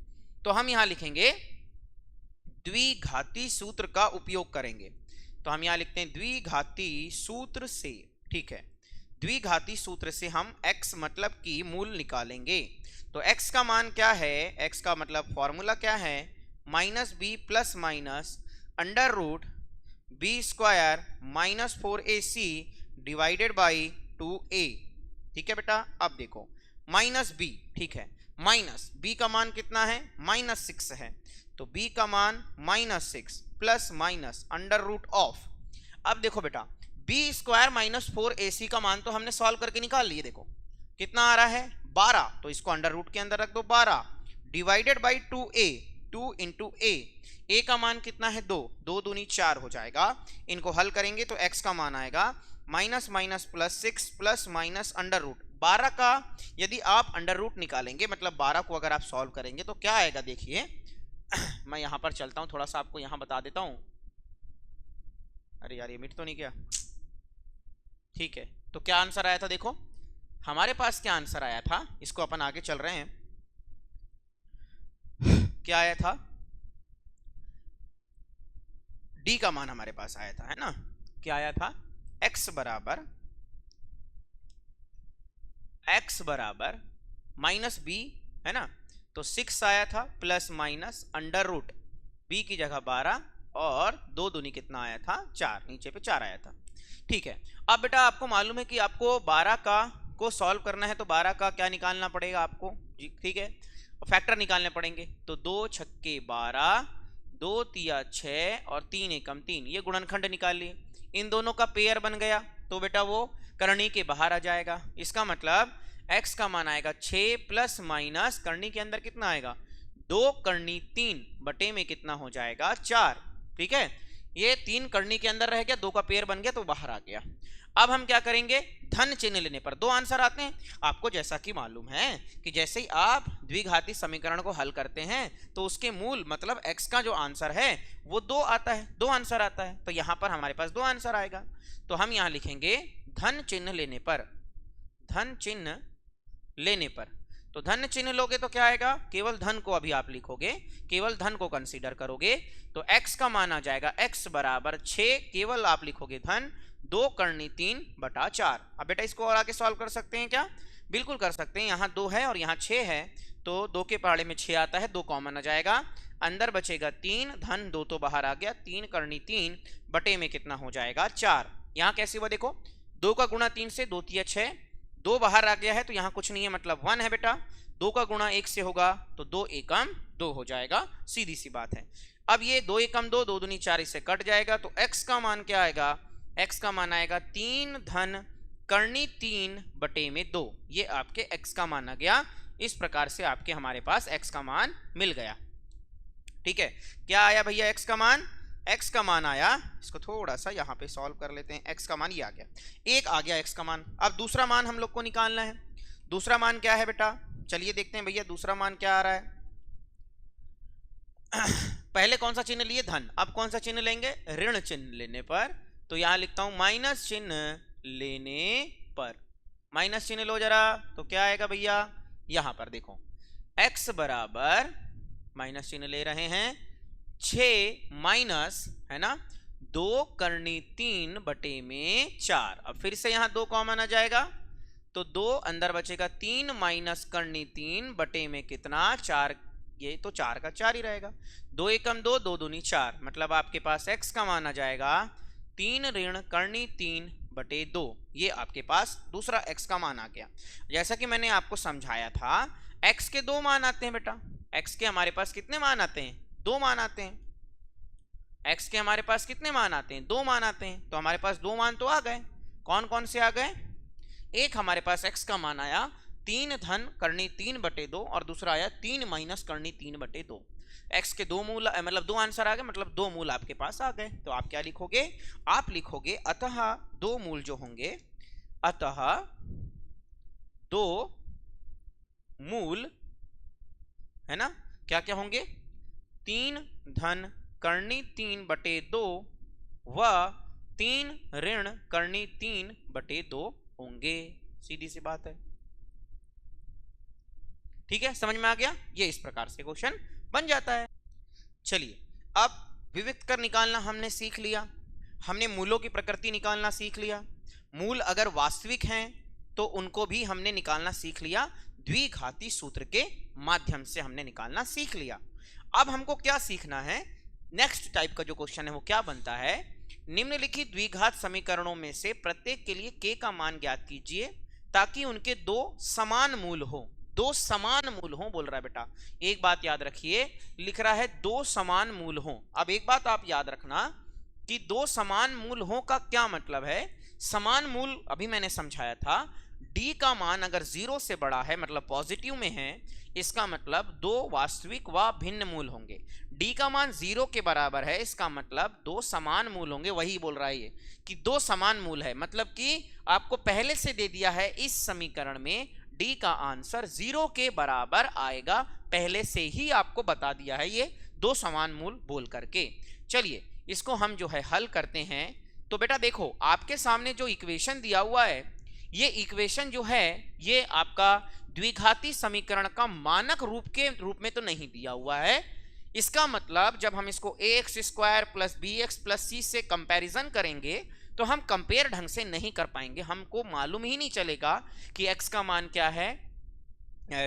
तो हम यहां लिखेंगे द्विघाती सूत्र का उपयोग करेंगे। तो हम यहां लिखते हैं द्विघाती सूत्र से, ठीक है। द्विघाती सूत्र से हम x मतलब की मूल निकालेंगे। तो x का मान क्या है? x का मतलब फॉर्मूला क्या है? Minus B plus minus under root B square minus 4ac divided by 2a, ठीक है बेटा। अब देखो माइनस बी, ठीक है, माइनस बी का मान कितना है? माइनस 6 है, तो b का मान minus 6 plus minus under root of, अब देखो बेटा बी स्क्वायर माइनस 4ac का मान तो हमने सॉल्व करके निकाल लिए, देखो कितना आ रहा है? 12, तो इसको अंडर रूट के अंदर रख दो 12 divided by 2a, 2 into a का मान कितना है? 2, 2 दूनी 4 हो जाएगा। इनको हल करेंगे तो x का मान आएगा minus minus plus 6 plus minus under root 12 का। यदि आप अंडर रूट निकालेंगे मतलब 12 को अगर आप सॉल्व करेंगे तो क्या आएगा? देखिए मैं यहां पर चलता हूं, थोड़ा सा आपको यहां बता देता हूं। अरे यार ये मिट तो नहीं गया, ठीक है। तो क्या आंसर आया था? देखो हमारे पास क्या आंसर आया था, इसको अपन आगे चल रहे हैं। क्या आया था? डी का मान हमारे पास आया था, है ना। क्या आया था? x बराबर माइनस बी, है ना। तो 6 आया था plus minus under root B की जगह 12 और 2 दूनी कितना आया था? 4, नीचे पे 4 आया था, ठीक है। अब बेटा आपको मालूम है कि आपको 12 का को सॉल्व करना है तो 12 का क्या निकालना पड़ेगा आपको जी, ठीक है, फैक्टर निकालने पड़ेंगे। तो 2 छक्के 12, 2 तिया 6 और 3 एकम 3, ये गुणनखंड निकाल लिए। इन दोनों का पेयर बन गया तो बेटा वो करनी के बाहर आ जाएगा। इसका मतलब x का मान आएगा 6 प्लस माइनस करनी के अंदर कितना आएगा? 2 करनी 3 बटे में कितना हो जाएगा? 4, ठीक है। ये 3 करनी के अंदर रह गया, 2 का पेयर बन गया तो बाहर आ गया। अब हम क्या करेंगे? धन चिन्ह लेने पर 2 आंसर आते हैं। आपको जैसा कि मालूम है कि जैसे ही आप द्विघाती समीकरण को हल करते हैं तो उसके मूल मतलब x का जो आंसर है वो 2 आता है, 2 आंसर आता है। तो यहां पर हमारे पास 2 आंसर आएगा। तो हम यहां लिखेंगे धन चिन्ह लेने पर, धन चिन्ह लेने पर। तो धन चिन्ह लोगे तो क्या आएगा? केवल धन को अभी आप लिखोगे, केवल धन को कंसीडर करोगे तो x का मान आ जाएगा x बराबर 6, केवल आप लिखोगे धन 2 करनी 3 बटा 4। अब बेटा इसको और आगे सॉल्व कर सकते हैं क्या? बिल्कुल कर सकते हैं। यहाँ 2 है और यहाँ 6 है तो 2 के पहाड़े में 6 आता है, 2 कॉमन आ जाएगा, अंदर बचेगा 3, धन 2 तो बाहर आ गया, 3 करनी 3 बटे में कितना हो जाएगा? 4। यहाँ कैसे हुआ देखो, 2 का गुणा 3 से 2 तिया 6, 2 बाहर आ गया है तो यहाँ कुछ नहीं है मतलब 1 है बेटा। 2 का गुणा 1 से होगा तो 2 एकम 2 हो जाएगा, सीधी सी बात है। अब ये 2 एकम 2, 2 दूनी 4 इससे कट जाएगा तो x का मान क्या आएगा? x का मान आएगा 3 धन करनी 3 बटे में 2, ये आपके x का मान आ गया। इस प्रकार से आपके हमारे पास x का मान मिल गया, ठीक है। क्या आया भैया x का मान? x का मान आया, इसको थोड़ा सा यहाँ पे सॉल्व कर लेते हैं। x का मान ये आ गया, एक आ गया x का मान। अब दूसरा मान हम लोग को निकालना है। दूसरा मान क्या है बेटा? चलिए देखते हैं भैया दूसरा मान क्या आ रहा है। पहले कौन सा चिन्ह लिए? धन। अब कौन सा चिन्ह लेंगे? ऋण चिन्ह लेने पर। तो यहां लिखता हूं माइनस चिन्ह लेने पर। माइनस चिन्ह लो जरा, तो क्या आएगा भैया? यहां पर देखो x बराबर माइनस चिन्ह ले रहे हैं 6 माइनस है ना 2 करनी 3 बटे में 4। अब फिर से यहां 2 कॉमन आ जाएगा तो 2 अंदर बचेगा 3 माइनस करनी 3 बटे में कितना 4, ये तो 4 का 4 ही रहेगा। 2 एकम 2, 2 दूनी 4, मतलब आपके पास x का मान आ जाएगा 3 ऋण करनी 3 बटे 2। ये आपके पास दूसरा x का मान आ गया। जैसा कि मैंने आपको समझाया था x के 2 मान आते हैं बेटा, x के हमारे पास कितने मान आते हैं 2 मान आते हैं। x के हमारे पास कितने मान आते हैं 2 मान आते हैं। तो हमारे पास 2 मान तो आ गए। कौन कौन से आ गए? एक हमारे पास x का मान आया 3 धन करनी 3 बटे 2 और दूसरा आया 3 माइनस करनी 3 बटे 2। x के 2 मूल मतलब 2 आंसर आ गए, मतलब 2 मूल आपके पास आ गए। तो आप क्या लिखोगे? आप लिखोगे अतः 2 मूल जो होंगे, अतः 2 मूल है ना क्या क्या होंगे 3 धन करनी 3 बटे 2 व 3 ऋण करनी 3 बटे 2 होंगे। सीधी सी बात है, ठीक है, समझ में आ गया। ये इस प्रकार से क्वेश्चन बन जाता है। चलिए अब विविक्त कर निकालना हमने सीख लिया, हमने मूलों की प्रकृति निकालना सीख लिया। मूल अगर वास्तविक हैं तो उनको भी हमने निकालना सीख लिया, द्विघाती सूत्र के माध्यम से हमने निकालना सीख लिया। अब हमको क्या सीखना है? नेक्स्ट टाइप का जो क्वेश्चन है वो क्या बनता है, निम्नलिखित द्विघात समीकरणों में से प्रत्येक के लिए k का मान ज्ञात कीजिए ताकि उनके 2 समान मूल हो। 2 समान मूल हो बोल रहा है बेटा। एक बात याद रखिए, लिख रहा है 2 समान मूल हो। अब एक बात आप याद रखना कि 2 समान मूल हो का क्या मतलब है। समान मूल अभी मैंने समझाया था, d का मान अगर 0 से बड़ा है मतलब पॉजिटिव में है, इसका मतलब 2 वास्तविक व भिन्न मूल होंगे। d का मान 0 के बराबर है, इसका मतलब 2 समान मूल होंगे। वही बोल रहा है ये कि 2 समान मूल है, मतलब कि आपको पहले से दे दिया है इस समीकरण में d का आंसर 0 के बराबर आएगा, पहले से ही आपको बता दिया है ये 2 समान मूल बोल करके। चलिए इसको हम जो है हल करते हैं। तो बेटा देखो आपके सामने जो इक्वेशन दिया हुआ है, ये इक्वेशन जो है ये आपका द्विघाती समीकरण का मानक रूप के रूप में तो नहीं दिया हुआ है। इसका मतलब जब हम इसको ax square plus bx plus c से कंपैरिजन करेंगे तो हम कंपेयर ढंग से नहीं कर पाएंगे, हमको मालूम ही नहीं चलेगा कि x का मान क्या है,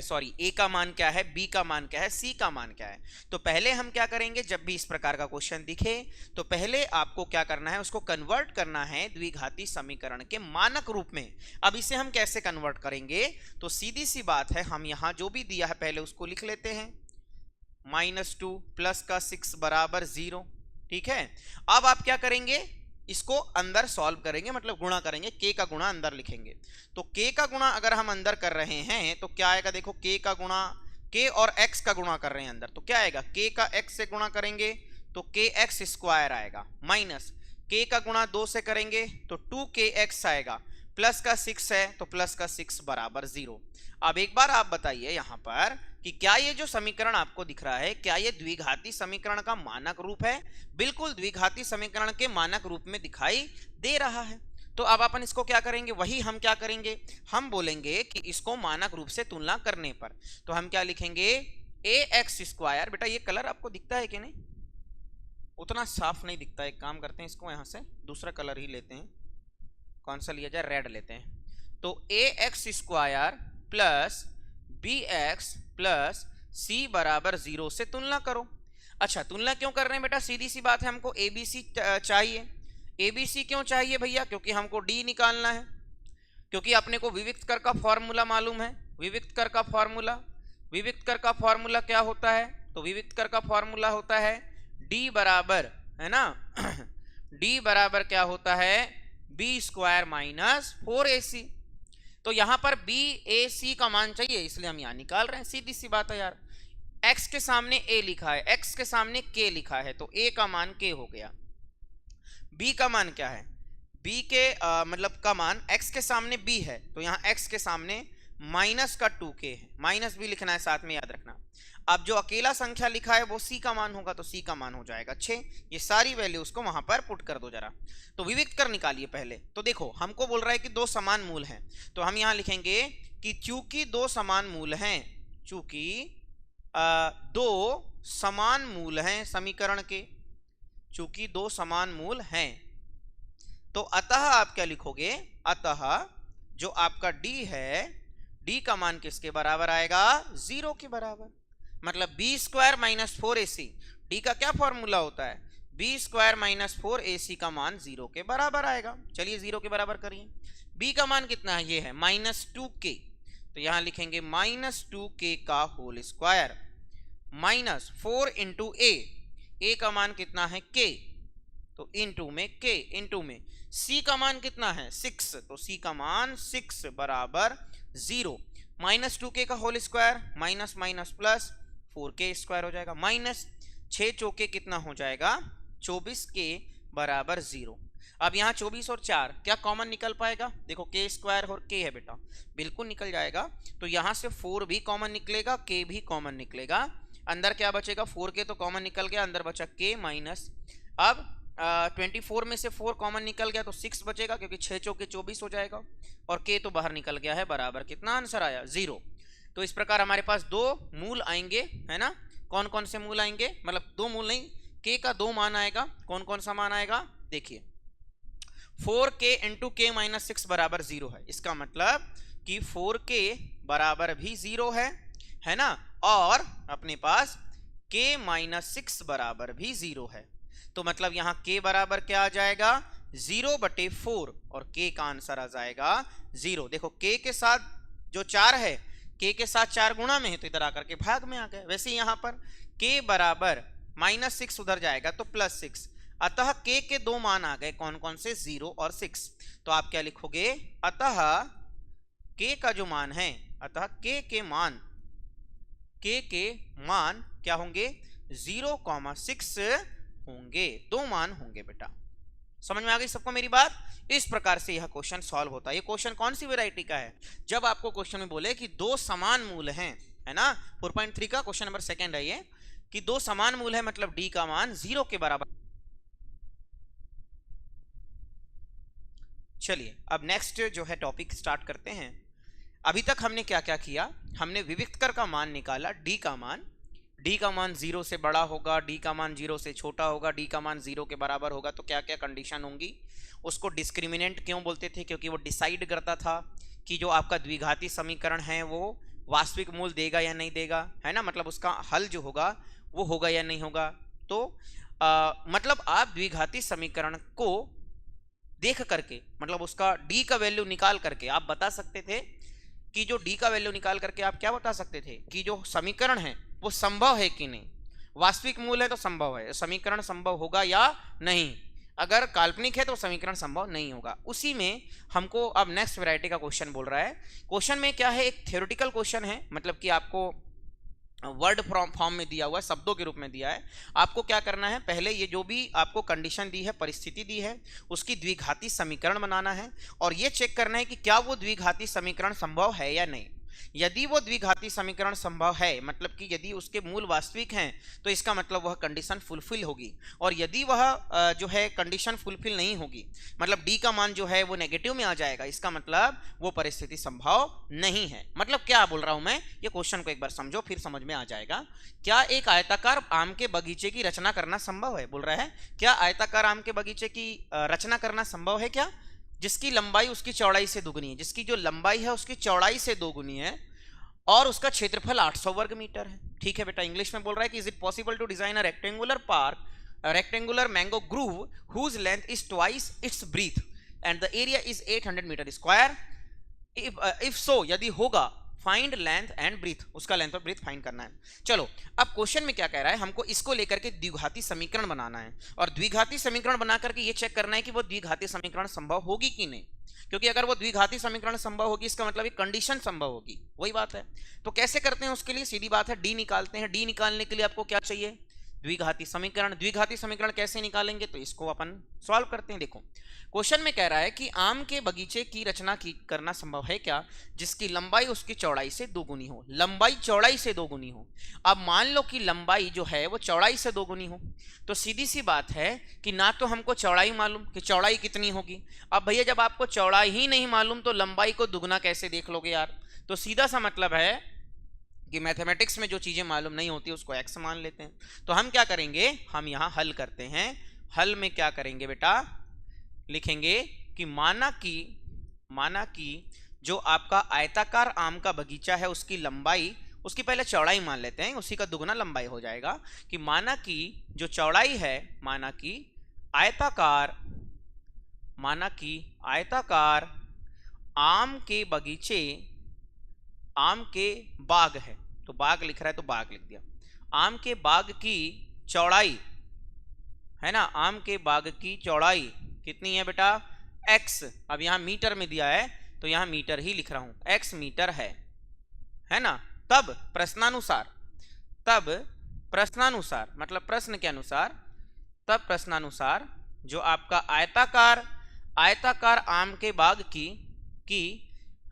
सॉरी a का मान क्या है, b का मान क्या है, c का मान क्या है। तो पहले हम क्या करेंगे, जब भी इस प्रकार का क्वेश्चन दिखे तो पहले आपको क्या करना है, उसको कन्वर्ट करना है द्विघाती समीकरण के मानक रूप में। अब इसे हम कैसे कन्वर्ट करेंगे, तो सीधी सी बात है, हम यहाँ जो भी दिया है पहले उसको लिख लेते हैं। -2 प्लस का 6 बराबर 0, ठीक है। अब आप क्या करेंगे, इसको अंदर सॉल्व करेंगे, मतलब गुणा करेंगे, k का गुणा अंदर लिखेंगे। तो k का गुणा अगर हम अंदर कर रहे हैं तो क्या आएगा, देखो k का गुणा, k और x का गुणा कर रहे हैं अंदर, तो क्या आएगा, k का x से गुणा करेंगे तो kx स्क्वायर आएगा, माइनस k का गुणा 2 से करेंगे तो 2kx आएगा, प्लस का 6 है तो प्लस का 6 बराबर 0। अब एक बार आप बताइए यहाँ पर कि क्या ये जो समीकरण आपको दिख रहा है, क्या ये द्विघाती समीकरण का मानक रूप है? बिल्कुल द्विघाती समीकरण के मानक रूप में दिखाई दे रहा है। तो अब अपन इसको क्या करेंगे, वही हम क्या करेंगे, हम बोलेंगे कि इसको मानक रूप से तुलना करने पर तो हम क्या लिखेंगे, ax स्क्वायर। बेटा ये कलर आपको दिखता है कि नहीं, उतना साफ नहीं दिखता है, एक काम करते हैं इसको यहाँ से दूसरा कलर ही लेते हैं, कौन सा लिया जाए, रेड लेते हैं। तो ax square plus bx plus c बराबर 0 से तुलना करो। अच्छा तुलना क्यों कर रहे हैं बेटा, सीधी सी बात है, हमको abc चाहिए। abc क्यों चाहिए भैया, क्योंकि हमको d निकालना है, क्योंकि अपने को विविक्त कर का फॉर्मूला मालूम है। विविक्त कर का फॉर्मूला, विविक्त कर का फॉर्मूला क्या होता है, तो विविक्त कर का फॉर्मूला होता है d बराबर, है ना d बराबर क्या होता है, b स्क्वायर माइनस 4ac। तो यहां पर BAC का मान चाहिए, इसलिए हम यहां निकाल रहे हैं। सीधी सी बात है यार, x के सामने a लिखा है, x के सामने k लिखा है, तो a का मान k हो गया। b का मान क्या है, b के मतलब का मान x के सामने b है, तो यहाँ x के सामने माइनस का 2k है, माइनस भी लिखना है साथ में, याद रखना। अब जो अकेला संख्या लिखा है वो c का मान होगा, तो c का मान हो जाएगा 6। ये सारी वैल्यू उसको वहां पर पुट कर दो जरा। तो विविक्त कर निकालिए पहले। तो देखो हमको बोल रहा है कि दो समान मूल हैं, तो हम यहां लिखेंगे कि चूंकि दो समान मूल हैं, चूंकि दो समान मूल हैं समीकरण के, चूंकि दो समान मूल हैं, तो अतः आप क्या लिखोगे, अतः जो आपका d है, d का मान किसके बराबर आएगा, 0 के बराबर। मतलब B square minus 4ac, d का क्या फॉर्मूला होता है, बी स्क्वायर माइनस 4ac का मान 0 के बराबर आएगा। चलिए 0 के बराबर करिए। b का मान कितना है, ये है -2k, तो यहां लिखेंगे -2k का whole square minus 4 into a का मान कितना है k, तो इंटू में k, इंटू में c का मान कितना है 6, तो c का मान 6 बराबर 0, -2k का whole square minus minus plus 4k square हो जाएगा, माइनस 6 चौके कितना हो जाएगा 24k बराबर 0। अब यहाँ 24 और 4 क्या कॉमन निकल पाएगा, देखो k स्क्वायर और k है बेटा, बिल्कुल निकल जाएगा। तो यहाँ से 4 भी कॉमन निकलेगा, k भी कॉमन निकलेगा, अंदर क्या बचेगा 4k तो कॉमन निकल गया, अंदर बचा k माइनस, अब 24 में से 4 कॉमन निकल गया तो 6 बचेगा, क्योंकि 6 चौके 24 हो जाएगा, और k तो बाहर निकल गया है, बराबर कितना आंसर आया 0। तो इस प्रकार हमारे पास दो मूल आएंगे, है ना। कौन कौन से मूल आएंगे, मतलब दो मूल नहीं, k का दो मान आएगा। कौन कौन सा मान आएगा, देखिए 4k इंटू k माइनस 6 बराबर 0 है, इसका मतलब कि 4k बराबर भी 0 है ना, और अपने पास k माइनस 6 बराबर भी 0 है। तो मतलब यहाँ k बराबर क्या आ जाएगा 0/4, और k का आंसर आ जाएगा 0। देखो k के साथ जो 4 है, k के साथ 4 गुणा में है, तो इधर आकर के भाग में आ गए। वैसे यहाँ पर k बराबर -6 उधर जाएगा तो +6, अतः k के दो मान आ गए, कौन कौन से 0 और 6। तो आप क्या लिखोगे, अतः k का जो मान है, अतः k के मान क्या होंगे 0,6 होंगे, दो मान होंगे बेटा। समझ में आ गई सबको मेरी बात। इस प्रकार से यह क्वेश्चन सॉल्व होता है। ये क्वेश्चन कौन सी वैरायटी का है, जब आपको क्वेश्चन में बोले कि दो समान मूल हैं, है ना, 4.3 का क्वेश्चन नंबर 2 है ये, कि दो समान मूल है, मतलब d का मान 0 के बराबर। चलिए अब नेक्स्ट जो है टॉपिक स्टार्ट करते हैं। अभी तक हमने क्या क्या किया, हमने विविक्तकर का मान निकाला, d का मान 0 से बड़ा होगा, d का मान 0 से छोटा होगा, d का मान 0 के बराबर होगा, तो क्या क्या कंडीशन होंगी। उसको डिस्क्रिमिनेंट क्यों बोलते थे, क्योंकि वो डिसाइड करता था कि जो आपका द्विघाती समीकरण है वो वास्तविक मूल देगा या नहीं देगा, है ना, मतलब उसका हल जो होगा वो होगा या नहीं होगा। तो मतलब आप द्विघाती समीकरण को देख करके, मतलब उसका d का वैल्यू निकाल करके आप बता सकते थे कि जो d का वैल्यू निकाल करके आप क्या बता सकते थे कि जो समीकरण है वो संभव है कि नहीं। वास्तविक मूल है तो संभव है, समीकरण संभव होगा या नहीं, अगर काल्पनिक है तो समीकरण संभव नहीं होगा। उसी में हमको अब नेक्स्ट वैरायटी का क्वेश्चन बोल रहा है। क्वेश्चन में क्या है, एक थ्योरेटिकल क्वेश्चन है, मतलब कि आपको वर्ड फॉर्म में दिया हुआ है, शब्दों के रूप में दिया है। आपको क्या करना है, पहले ये जो भी आपको कंडीशन दी है, परिस्थिति दी है, उसकी द्विघाती समीकरण बनाना है, और ये चेक करना है कि क्या वो द्विघाती समीकरण संभव है या नहीं। यदि वो द्विघाती समीकरण संभव है, मतलब कि यदि उसके मूल वास्तविक हैं, तो इसका मतलब वह कंडीशन फुलफिल होगी। और यदि वह जो है कंडीशन फुलफिल नहीं होगी, मतलब d का मान जो है वो नेगेटिव में आ जाएगा, इसका मतलब वो परिस्थिति संभव नहीं है। मतलब क्या बोल रहा हूं मैं, ये क्वेश्चन को एक बार समझो फिर समझ में आ जाएगा। क्या एक आयताकार आम के बगीचे की रचना करना संभव है, बोल रहा है क्या आयताकार आम के बगीचे की रचना करना संभव है क्या, जिसकी लंबाई उसकी चौड़ाई से दुगुनी है, जिसकी जो लंबाई है उसकी चौड़ाई से दोगुनी है, और उसका क्षेत्रफल 800 वर्ग मीटर है। ठीक है बेटा, इंग्लिश में बोल रहा है कि is it possible to design a rectangular park, rectangular mango grove whose length is twice its breadth and the area is 800 metre square. If so, यदि होगा, फाइंड लेंथ एंड ब्रीथ, उसका लेंथ और breadth find करना है। चलो अब question में क्या कह रहा है, हमको इसको लेकर के द्विघाती समीकरण बनाना है, और द्विघाती समीकरण बना करके ये चेक करना है कि वो द्विघाती समीकरण संभव होगी कि नहीं। क्योंकि अगर वो द्विघाती समीकरण संभव होगी, इसका मतलब एक कंडीशन संभव होगी, वही बात है। तो कैसे करते हैं, उसके लिए सीधी बात है, डी निकालते हैं। डी निकालने के लिए आपको क्या चाहिए, द्विघाती समीकरण। द्विघाती समीकरण कैसे निकालेंगे, तो इसको अपन सॉल्व करते हैं। देखो क्वेश्चन में कह रहा है कि आम के बगीचे की रचना की करना संभव है क्या जिसकी लंबाई उसकी चौड़ाई से दोगुनी हो। लंबाई चौड़ाई से दोगुनी हो। अब मान लो कि लंबाई जो है वो चौड़ाई से दोगुनी हो, तो सीधी सी बात है कि ना तो हमको चौड़ाई मालूम कि चौड़ाई कितनी होगी। अब भैया जब आपको चौड़ाई ही नहीं मालूम तो लंबाई को दुगना कैसे देख लोगे यार। तो सीधा सा मतलब है कि मैथमेटिक्स में जो चीजें मालूम नहीं होती उसको एक्स मान लेते हैं। तो हम क्या करेंगे, हम यहाँ हल करते हैं। हल में क्या करेंगे बेटा, लिखेंगे कि माना कि जो आपका आयताकार आम का बगीचा है उसकी लंबाई, उसकी पहले चौड़ाई मान लेते हैं, उसी का दुगना लंबाई हो जाएगा। कि माना कि जो चौड़ाई है, माना कि आयताकार आम के बगीचे, आम के बाग है, तो बाग लिख रहा है तो बाग लिख दिया। आम के बाग की चौड़ाई है ना, आम के बाग की चौड़ाई कितनी है बेटा, x। अब यहां मीटर में दिया है तो यहां मीटर ही लिख रहा हूं, x मीटर है ना। तब प्रश्नानुसार मतलब प्रश्न के अनुसार, तब प्रश्नानुसार जो आपका आयताकार आम के बाग की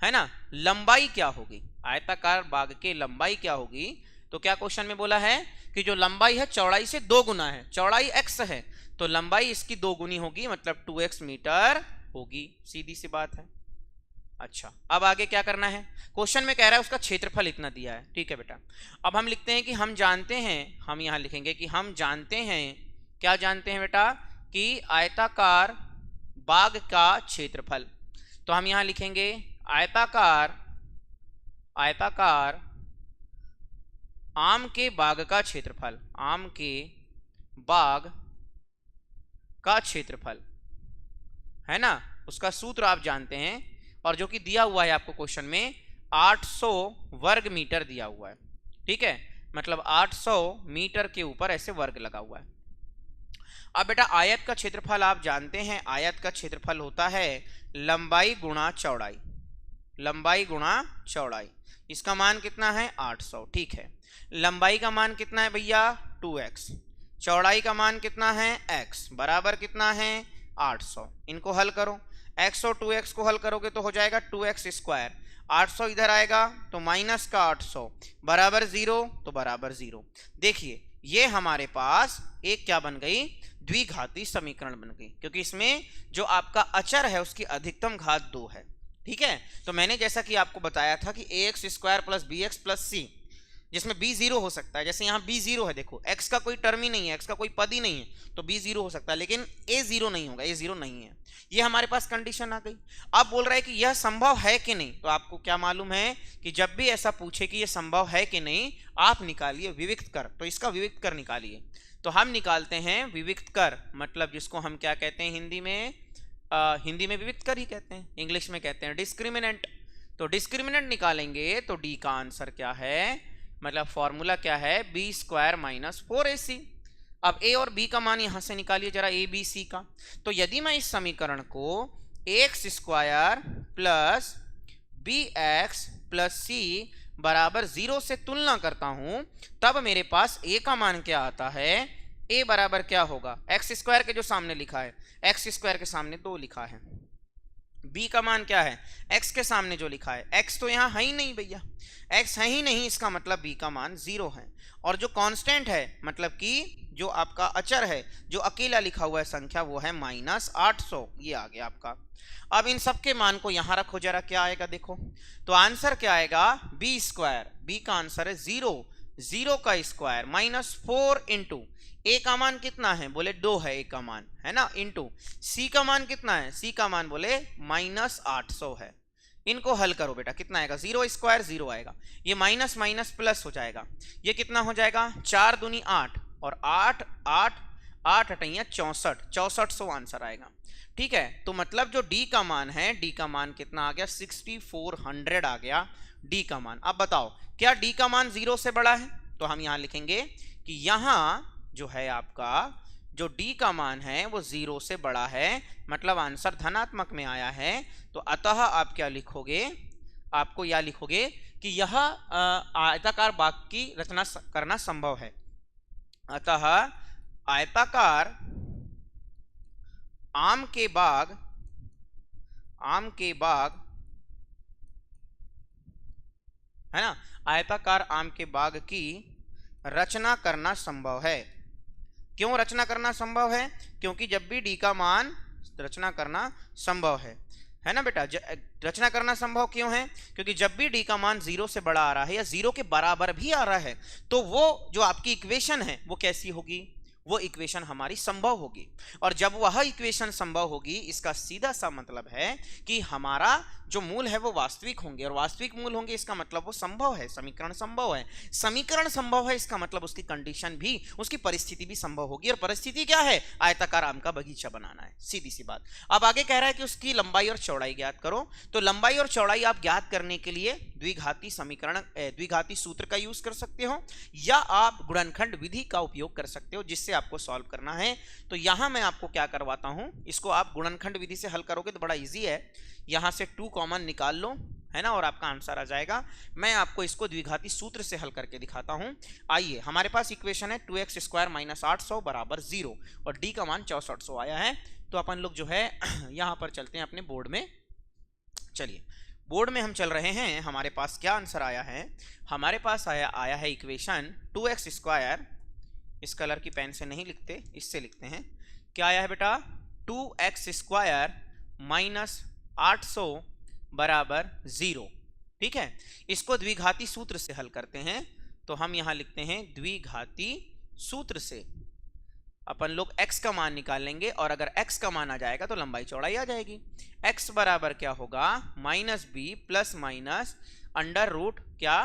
है ना लंबाई क्या होगी, आयताकार बाग की लंबाई क्या होगी। तो क्या क्वेश्चन में बोला है कि जो लंबाई है चौड़ाई से 2 गुना है, चौड़ाई x है तो लंबाई इसकी 2 गुनी होगी, मतलब 2x मीटर होगी। सीधी सी बात है। अच्छा अब आगे क्या करना है, क्वेश्चन में कह रहा है उसका क्षेत्रफल इतना दिया है। ठीक है बेटा, अब हम लिखते हैं कि हम जानते हैं, हम यहां लिखेंगे कि हम जानते हैं, क्या जानते हैं बेटा, कि आयताकार बाग का क्षेत्रफल। तो हम यहां लिखेंगे आयताकार आम के बाग का क्षेत्रफल, आम के बाग का क्षेत्रफल है ना, उसका सूत्र आप जानते हैं, और जो कि दिया हुआ है आपको क्वेश्चन में 800 वर्ग मीटर दिया हुआ है। ठीक है, मतलब 800 मीटर के ऊपर ऐसे वर्ग लगा हुआ है। अब बेटा आयत का क्षेत्रफल आप जानते हैं, आयत का क्षेत्रफल होता है लंबाई गुणा चौड़ाई, लंबाई गुणा चौड़ाई। इसका मान कितना है 800। ठीक है, लंबाई का मान कितना है भैया 2x, चौड़ाई का मान कितना है x, बराबर कितना है 800। इनको हल करो, x और 2x को हल करोगे तो हो जाएगा 2x स्क्वायर, 800 इधर आएगा तो माइनस का 800 बराबर 0, तो बराबर 0। देखिए ये हमारे पास एक क्या बन गई, द्विघाती समीकरण बन गई, क्योंकि इसमें जो आपका अचर है उसकी अधिकतम घात 2 है। ठीक है, तो मैंने जैसा कि आपको बताया था कि ax square plus bx plus c, जिसमें b 0 हो सकता है, जैसे यहाँ b 0 है, देखो x का कोई टर्म ही नहीं है, x का कोई पद ही नहीं है, तो b 0 हो सकता है, लेकिन a 0 नहीं होगा, a 0 नहीं है। ये हमारे पास कंडीशन आ गई। अब बोल रहा है कि यह संभव है कि नहीं, तो आपको क्या मालूम है कि जब भी ऐसा पूछे कि यह संभव है कि नहीं, आप निकालिए विविक्त कर, तो इसका विविक्त कर निकालिए। तो हम निकालते हैं विविक्त कर, मतलब जिसको हम क्या कहते हैं हिंदी में विविक्त कर ही कहते हैं, इंग्लिश में कहते हैं डिस्क्रिमिनेंट। तो डिस्क्रिमिनेंट निकालेंगे तो डी का आंसर क्या है, मतलब फॉर्मूला क्या है, बी स्क्वायर माइनस 4ac। अब a और b का मान यहां से निकालिए जरा, a b c का। तो यदि मैं इस समीकरण को x square plus bx plus c बराबर 0 से तुलना करता हूं, तब मेरे पास a का मान क्या आता है, a बराबर क्या होगा, x स्क्वायर के जो सामने लिखा है, x स्क्वायर के सामने 2 लिखा है, b का मान क्या है, x के सामने जो लिखा है, x तो यहाँ है ही नहीं भैया, x है ही नहीं, इसका मतलब b का मान 0 है। और जो कांस्टेंट है, मतलब कि जो आपका अचर है, जो अकेला लिखा हुआ है संख्या, वो है -800, ये आ गया आपका। अब इन सब के मान को यहां रखो जरा, क्या आएगा देखो, तो आंसर क्या आएगा, b स्क्वायर, b का आंसर है 0, 0 का स्क्वायर माइनस 4 इंटू a का मान कितना है, बोले 2 है a का मान, है ना, इंटू c का मान कितना है, c का मान बोले -800 है। इनको हल करो बेटा, कितना आएगा, 0 स्क्वायर 0 आएगा, ये माइनस माइनस प्लस हो जाएगा, ये कितना हो जाएगा 4 दूनी 8 और 8 8 8 अटैया 64, 6400 आंसर आएगा। ठीक है, तो मतलब जो d का मान है, d का मान कितना आ गया, 6400 आ गया d का मान। अब बताओ क्या d का मान 0 से बड़ा है, तो हम यहां लिखेंगे कि यहां जो है आपका जो d का मान है वो 0 से बड़ा है, मतलब आंसर धनात्मक में आया है। तो अतः आप क्या लिखोगे, आपको यह लिखोगे कि यह आयताकार बाग की रचना करना संभव है। अतः आयताकार आम के बाग है ना, आयताकार आम के बाग की रचना करना संभव है। क्यों रचना करना संभव है? क्योंकि जब भी डी का मान रचना करना संभव है ना बेटा। रचना करना संभव क्यों है? क्योंकि जब भी डी का मान 0 से बड़ा आ रहा है या 0 के बराबर भी आ रहा है तो वो जो आपकी इक्वेशन है वो कैसी होगी? वो इक्वेशन हमारी संभव होगी। और जब वह इक्वेशन संभव होगी इसका सीधा सा मतलब है कि हमारा जो मूल है वो वास्तविक होंगे, और वास्तविक मूल होंगे इसका मतलब वो संभव है, समीकरण संभव है। समीकरण संभव है इसका मतलब उसकी कंडीशन भी, उसकी परिस्थिति भी संभव होगी। और परिस्थिति क्या है? आयताकार आम का बगीचा बनाना है, सीधी सी बात। अब आगे कह रहा है कि उसकी लंबाई और चौड़ाई ज्ञात करो। तो लंबाई और चौड़ाई आप ज्ञात करने के लिए द्विघाती समीकरण, द्विघाती सूत्र का यूज कर सकते हो, या आप गुणनखंड विधि का उपयोग कर सकते हो जिससे आपको सॉल्व करना है। तो यहां मैं आपको क्या करवाता हूं, इसको आप गुणनखंड विधि से हल करोगे तो बड़ा इजी है। यहां से 2 कॉमन निकाल लो, है ना, और आपका आंसर आ जाएगा। मैं आपको इसको द्विघाती सूत्र से हल करके दिखाता हूं। आइए, हमारे पास इक्वेशन है 2x स्क्वायर माइनस 800 बराबर 0 और d का मान 6400 आया है। तो अपन लोग जो है यहां पर चलते हैं अपने बोर्ड में। चलिए, बोर्ड में हम चल रहे हैं। हमारे पास क्या आंसर आया है? हमारे पास आया है इक्वेशन 2x स्क्वायर, इस कलर की पेन से नहीं लिखते, इससे लिखते हैं। क्या आया है बेटा? 2x स्क्वायर माइनस 800 बराबर 0। ठीक है, इसको द्विघाती सूत्र से हल करते हैं। तो हम यहां लिखते हैं द्विघाती सूत्र से अपन लोग x का मान निकालेंगे, और अगर x का मान आ जाएगा तो लंबाई चौड़ाई आ जाएगी। x बराबर क्या होगा? Minus B plus minus under root क्या,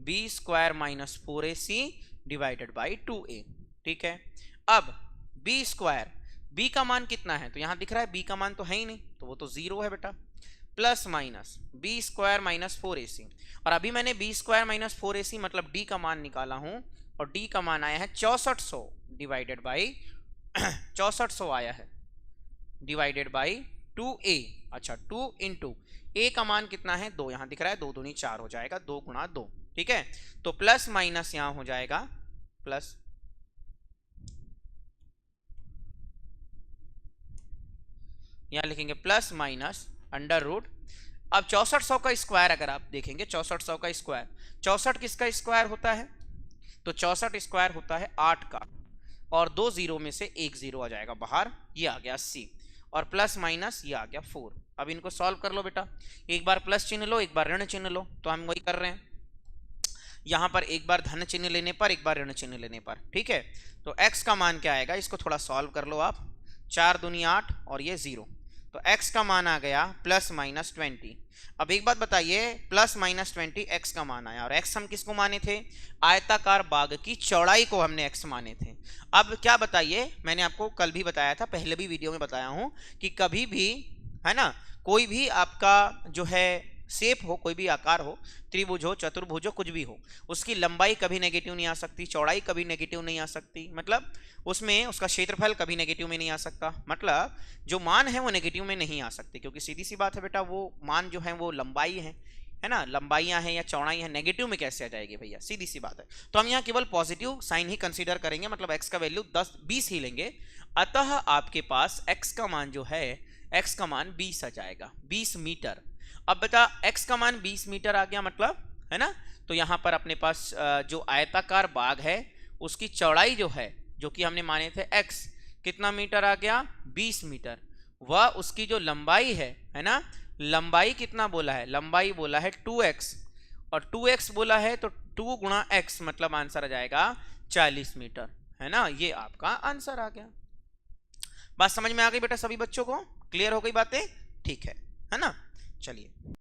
b square minus 4ac divided by 2a। ठीक है, अब बी स्क्वायर, बी का मान कितना है? तो यहां दिख रहा है बी का मान तो है ही नहीं, तो वो तो 0 है बेटा, plus minus B square minus 4ac। और अभी मैंने बी स्क्वायर माइनस 4ac मतलब डी का मान निकाला हूं, और डी का मान आया है 6400 डिवाइडेड बाई 6400 आया है डिवाइडेड बाई 2a। अच्छा, 2 इंटू a का मान कितना है? 2, यहां दिख रहा है 2 दूनी 4 हो जाएगा, 2 गुणा 2। ठीक है, तो प्लस माइनस यहां हो जाएगा, प्लस यहां लिखेंगे प्लस माइनस अंडर रूट। अब 6400 का स्क्वायर अगर आप देखेंगे, 6400 का स्क्वायर, 64 किसका स्क्वायर होता है? तो 64 स्क्वायर होता है 8 का, और 2 जीरो में से 1 जीरो आ जाएगा बाहर, ये आ गया 80, और प्लस माइनस ये आ गया 4। अब इनको सॉल्व कर लो बेटा, एक बार प्लस चिन्ह लो, एक बार ऋण चिन्ह लो। तो हम वही कर रहे हैं, यहां पर एक बार धन चिन्ह लेने पर, एक बार ऋण चिन्ह लेने पर। ठीक है, तो x का मान क्या आएगा? इसको थोड़ा सॉल्व कर लो आप। 4 दूनी 8 और ये 0, तो x का मान आ गया प्लस माइनस 20। अब एक बात बताइए, प्लस माइनस 20 x का मान आया, और x हम किसको माने थे? आयताकार बाग की चौड़ाई को हमने x माने थे। अब क्या बताइए, मैंने आपको कल भी बताया था, पहले भी वीडियो में बताया हूं कि कभी भी, है ना, कोई भी आपका जो है शेप हो, कोई भी आकार हो, त्रिभुज हो, चतुर्भुज हो, कुछ भी हो, उसकी लंबाई कभी नेगेटिव नहीं आ सकती, चौड़ाई कभी नेगेटिव नहीं आ सकती, मतलब उसमें उसका क्षेत्रफल कभी नेगेटिव में नहीं आ सकता, मतलब जो मान है वो नेगेटिव में नहीं आ सकते, क्योंकि सीधी सी बात है बेटा, वो मान जो है वो लंबाई है ना, लंबाइयां हैं या चौड़ाई है, नेगेटिव में कैसे आ जाएगी भैया? सीधी सी बात है। तो हम यहाँ केवल पॉजिटिव साइन ही कंसीडर करेंगे, मतलब x का वैल्यू 20 ही लेंगे। अतः आपके पास x का मान जो है, x का मान 20 आ जाएगा, 20 मीटर। अब बेटा x का मान 20 मीटर आ गया, मतलब, है ना, तो यहां पर अपने पास जो आयताकार बाग है उसकी चौड़ाई जो है, जो कि हमने माने थे x, कितना मीटर आ गया? 20 मीटर। वह उसकी जो लंबाई है ना, लंबाई कितना बोला है? लंबाई बोला है 2x, और 2x बोला है तो 2 गुणा x, मतलब आंसर आ जाएगा 40 मीटर, है ना। ये आपका आंसर आ गया। बात समझ में आ गई बेटा सभी बच्चों को? क्लियर हो गई बातें? ठीक है ना। चलिए।